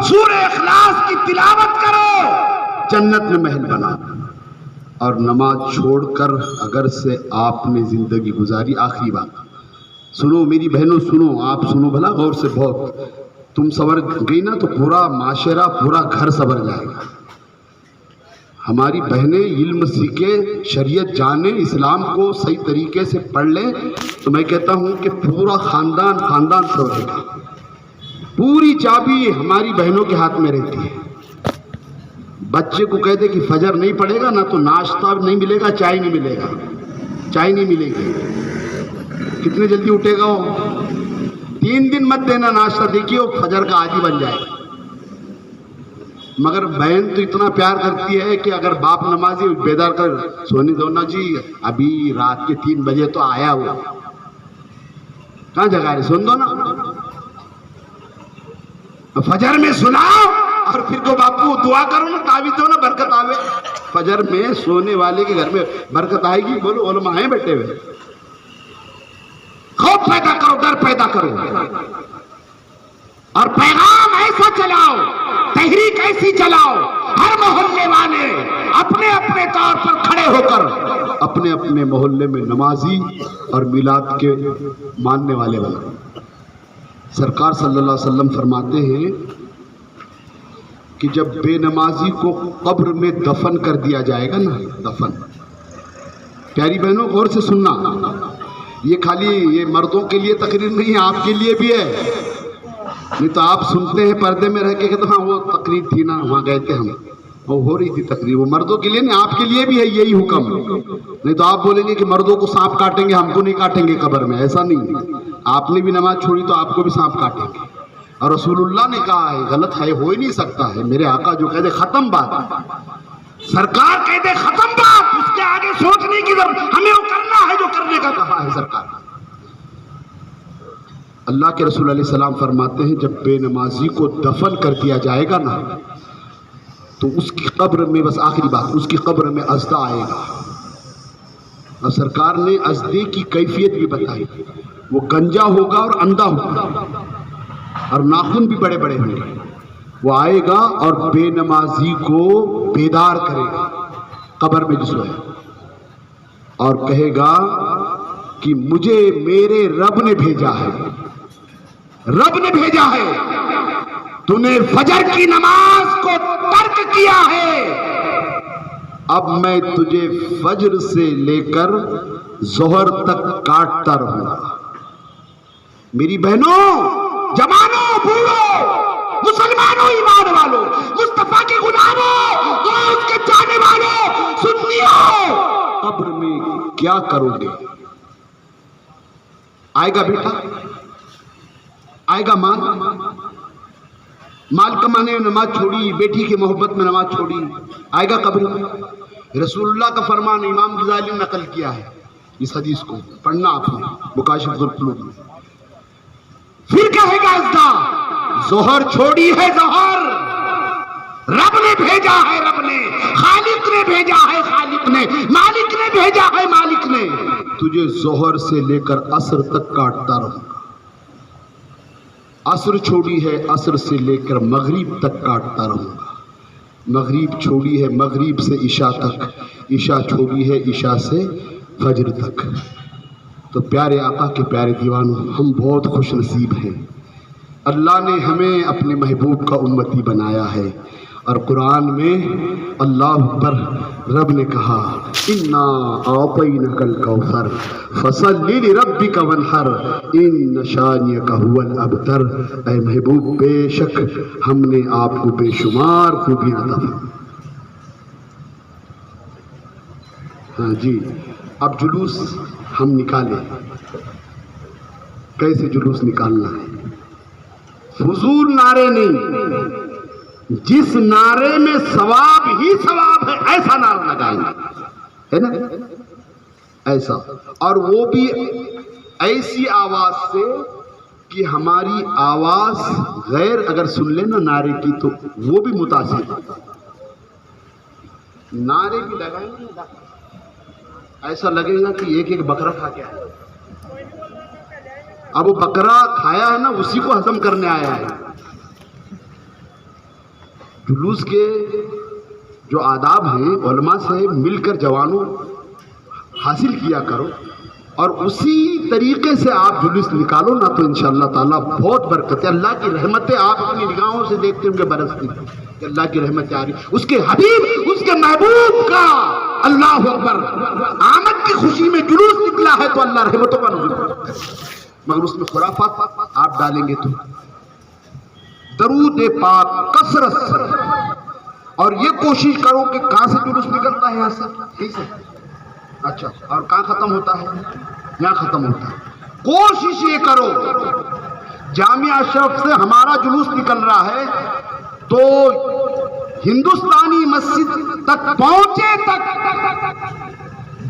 Speaker 2: سورہ اخلاص کی تلاوت کرو، جنت میں محل بناؤ۔ اور نماز چھوڑ کر اگر سے آپ نے زندگی گزاری، آخری بات سنو میری بہنوں، سنو، آپ سنو بھلا غور سے، بہت تم سنور گئی نا تو پورا معاشرہ، پورا گھر سنور جائے گا۔ ہماری بہنیں علم سیکھے، شریعت جانے، اسلام کو صحیح طریقے سے پڑھ لیں تو میں کہتا ہوں کہ پورا خاندان سنورے گا۔ پوری چابی ہماری بہنوں کے ہاتھ میں رہتی ہے۔ بچے کو کہہ دے کہ فجر نہیں پڑے گا نا تو ناشتہ نہیں ملے گا، چائے نہیں ملے گا، چائے نہیں ملے گی۔ کتنے جلدی اٹھے گا وہ؟ 3 دن مت دینا ناشتہ، دیکھیے وہ فجر کا عادی بن جائے گا۔ مگر بہن تو اتنا پیار کرتی ہے کہ اگر باپ نمازی بیدار کر سونی دو نا جی، ابھی رات کے 3 بجے تو آیا وہ، کہاں جگہ رہے، سن دو نا، فجر میں سناؤ اور پھر کو باپو دعا کرو نا، تعویذ دو نا، برکت آوے۔ فجر میں سونے والے کے گھر میں برکت آئے گی؟ بولو، علماء ہیں بیٹھے ہوئے۔ خوف پیدا کرو، ڈر پیدا کرو، اور پیغام ایسا چلاؤ، تحریک ایسی چلاؤ، ہر محلے والے اپنے اپنے طور پر کھڑے ہو کر اپنے اپنے محلے میں نمازی اور میلاد کے ماننے والے بنائیں۔ سرکار صلی اللہ علیہ وسلم فرماتے ہیں کہ جب بے نمازی کو قبر میں دفن کر دیا جائے گا نا، دفن، پیاری بہنوں غور سے سننا، یہ خالی یہ مردوں کے لیے تقریر نہیں ہے، آپ کے لیے بھی ہے۔ نہیں تو آپ سنتے ہیں پردے میں رہ کے کہ ہاں وہ تقریر تھی نا، وہاں گئے تھے ہم، وہ ہو رہی تھی تقریر، وہ مردوں کے لیے نہیں، آپ کے لیے بھی ہے یہی حکم۔ نہیں تو آپ بولیں گے کہ مردوں کو سانپ کاٹیں گے، ہم کو نہیں کاٹیں گے قبر میں، ایسا نہیں۔ آپ نے بھی نماز چھوڑی تو آپ کو بھی سانپ کاٹیں گے۔ اور رسول اللہ نے کہا ہے، غلط ہے، ہو ہی نہیں سکتا ہے۔ میرے آقا جو کہہ دے ختم بات، سرکار کہہ دے ختم بات، اس کے آگے سوچنے کی ضرورت، ہمیں وہ کرنا ہے جو کرنے کا کہا ہے سرکار۔ اللہ کے رسول علیہ السلام فرماتے ہیں جب بے نمازی کو دفن کر دیا جائے گا نا تو اس کی قبر میں، بس آخری بات، اس کی قبر میں اژدھا آئے گا۔ اور سرکار نے اژدھے کی کیفیت بھی بتائی، وہ گنجا ہوگا اور اندھا ہوگا اور ناخن بھی بڑے بڑے ہوں گے۔ وہ آئے گا اور بے نمازی کو بیدار کرے گا قبر میں جو سوئے، اور کہے گا کہ مجھے میرے رب نے بھیجا ہے، رب نے بھیجا ہے، تو نے فجر کی نماز کو ترک کیا ہے، اب میں تجھے فجر سے لے کر ظہر تک کاٹتا رہوں گا۔ میری بہنوں، جوانوں، بوڑھوں، مسلمانوں، ایمان والوں، مصطفیٰ کے غلاموں، اور اس کے جانے والوں، سنیو، قبر میں کیا کرو گے؟ آئے گا بیٹا، آئے گا مال، مال کمانے میں نماز چھوڑی، بیٹی کی محبت میں نماز چھوڑی، آئے گا قبر میں۔ رسول اللہ کا فرمان امام غزالی نے نقل کیا ہے، اس حدیث کو پڑھنا آپ نے مکاشف القلوب میں۔ پھر کہے گا اژدھا، ظہر چھوڑی ہے، ظہر رب نے بھیجا ہے، رب نے، خالق نے بھیجا ہے، خالق نے، مالک نے بھیجا ہے، مالک نے، تجھے ظہر سے لے کر عصر تک کاٹتا رہوں گا۔ عصر چھوڑی ہے عصر سے لے کر مغرب تک کاٹتا رہوں گا، مغرب چھوڑی ہے مغرب سے عشاء تک، عشاء چھوڑی ہے عشاء سے فجر تک۔ تو پیارے آقا کے پیارے دیوانوں، ہم بہت خوش نصیب ہیں، اللہ نے ہمیں اپنے محبوب کا امتی بنایا ہے۔ اور قرآن میں اللہ پر رب نے کہا انا اعطینک الکوثر فصل لربک وانحر ان شانئک هو الابتر۔ اے محبوب، بے شک ہم نے آپ کو بے شمار خوبیاں عطا فرمائیں۔ ہاں جی، اب جلوس ہم نکالیں، کیسے جلوس نکالنا ہے؟ فضول نعرے نہیں، جس نعرے میں ثواب ہی ثواب ہے ایسا نعرہ لگائیں گے، ہے نا؟ ایسا، اور وہ بھی ایسی آواز سے کہ ہماری آواز غیر اگر سن لے نا نعرے کی تو وہ بھی متاثر ہے۔ نعرے بھی لگائیں گے ایسا لگے گا کہ ایک ایک بکرا کھا کے آیا، اب وہ بکرا کھایا ہے نا اسی کو ہضم کرنے آیا ہے۔ جلوس کے جو آداب ہیں علماء سے مل کر جوانوں حاصل کیا کرو، اور اسی طریقے سے آپ جلوس نکالو نا تو انشاءاللہ تعالیٰ بہت برکت ہے۔ اللہ کی رحمتیں آپ اپنی نگاہوں سے دیکھتے ہوں گے برستی کہ اللہ کی رحمتیں آ رہی، اس کے حبیب اس کے محبوب کا اللہ اکبر آمد کی خوشی میں جلوس نکلا ہے تو اللہ رحمتوں کا نزول کرتا ہے۔ مگر اس میں خرافات آپ ڈالیں گے تو درود پاک کثرت سے، اور یہ کوشش کرو کہ کہاں سے جلوس نکلتا ہے، یہاں سے، ٹھیک ہے؟ اچھا، اور کہاں ختم ہوتا ہے؟ یہاں ختم ہوتا ہے۔ کوشش یہ کرو جامعہ اشرف سے ہمارا جلوس نکل رہا ہے تو ہندوستانی مسجد تک پہنچے تک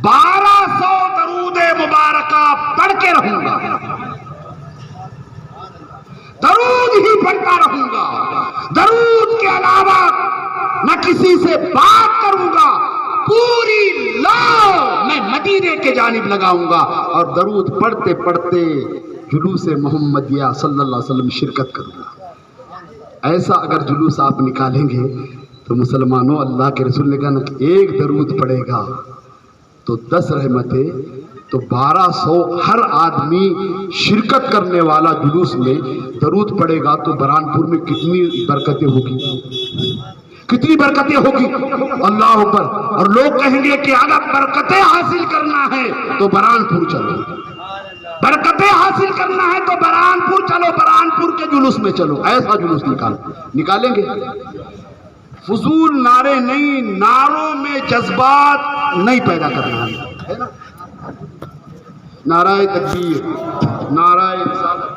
Speaker 2: 1200 درود مبارکہ پڑھ کے رہوں گا، درود ہی پڑھتا رہوں گا، درود کے علاوہ نہ کسی سے بات کروں گا، پوری لو میں مدینے کے جانب لگاؤں گا اور درود پڑھتے پڑھتے جلوس محمدیہ صلی اللہ علیہ وسلم شرکت کروں گا۔ ایسا اگر جلوس آپ نکالیں گے تو مسلمانوں، اللہ کے رسول نے کہا نا کہ ایک درود پڑھے گا تو 10 رحمتیں، تو 1200 ہر آدمی شرکت کرنے والا جلوس میں درود پڑے گا تو برہانپور میں کتنی برکتیں ہوگی، کتنی برکتیں ہوگی، اللہ اکبر۔ اور لوگ کہیں گے کہ اگر برکتیں حاصل کرنا ہے تو برہانپور چلو، برکتیں حاصل کرنا ہے تو برہانپور چلو، برہانپور کے جلوس میں چلو۔ ایسا جلوس نکالیں گے، فضول نعرے نہیں، نعروں میں جذبات نہیں پیدا کرنا ہے نا۔ نعرہ تکبیر، نعرہ رسالت۔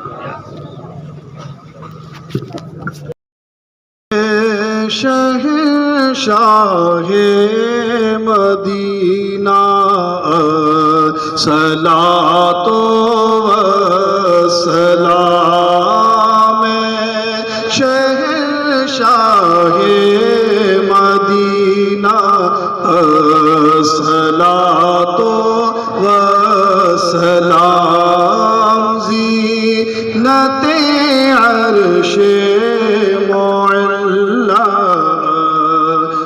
Speaker 3: شہنشاہ مدینہ صلاۃ و سلام، شہنشاہ مدینہ صلاۃ و سلام، زینت عرش معلا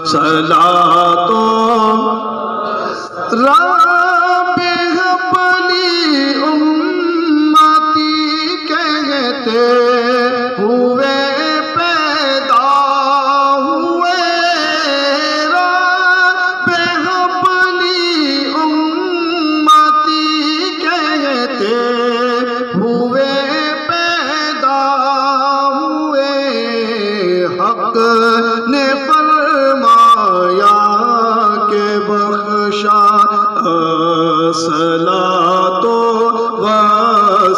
Speaker 3: صلاۃ رب حبلی امتی کہتے ہوئے پیدا ہوئے، رب حبلی امتی کہتے ہوئے پیدا ہوئے، حق نے فرمایا کہ بخشا صلاۃ و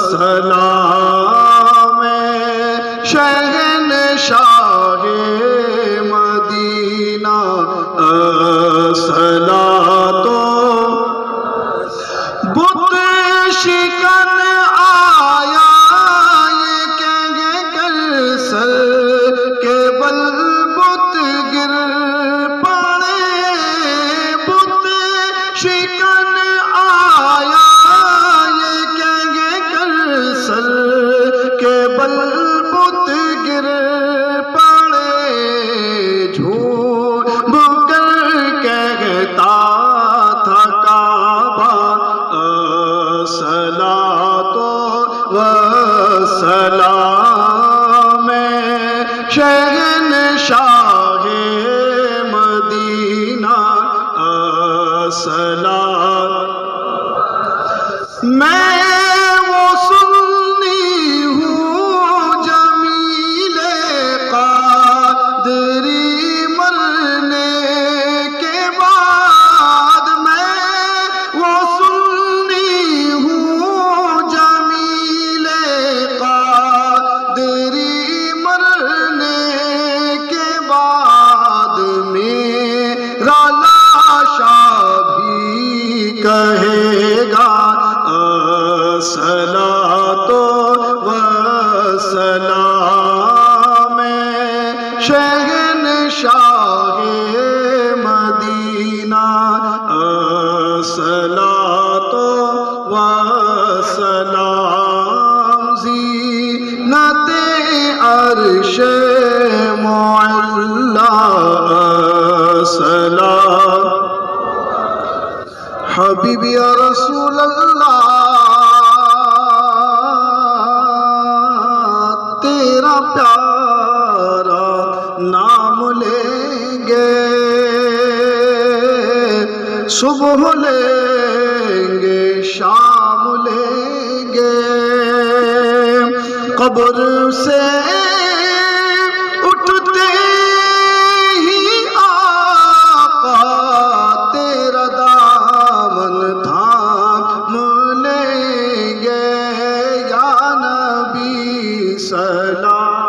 Speaker 3: سلام، شہنشاہ مدینہ صلاۃ بت شکن آیا یہ کہہ کر سر کے بل بت گر پڑے، بت شکن آیا یہ کہہ کر سر کے بل شہنشاہ مدینہ الصلاۃ والسلام زینت عرش معلا الصلاۃ حبیبی یا رسول اللہ تیرا پیارا نام لیں گے صبح لیں گے شام لیں گے قبر سے اٹھتے ہی آقا تیرا دامن تھام لیں گے یا نبی سلام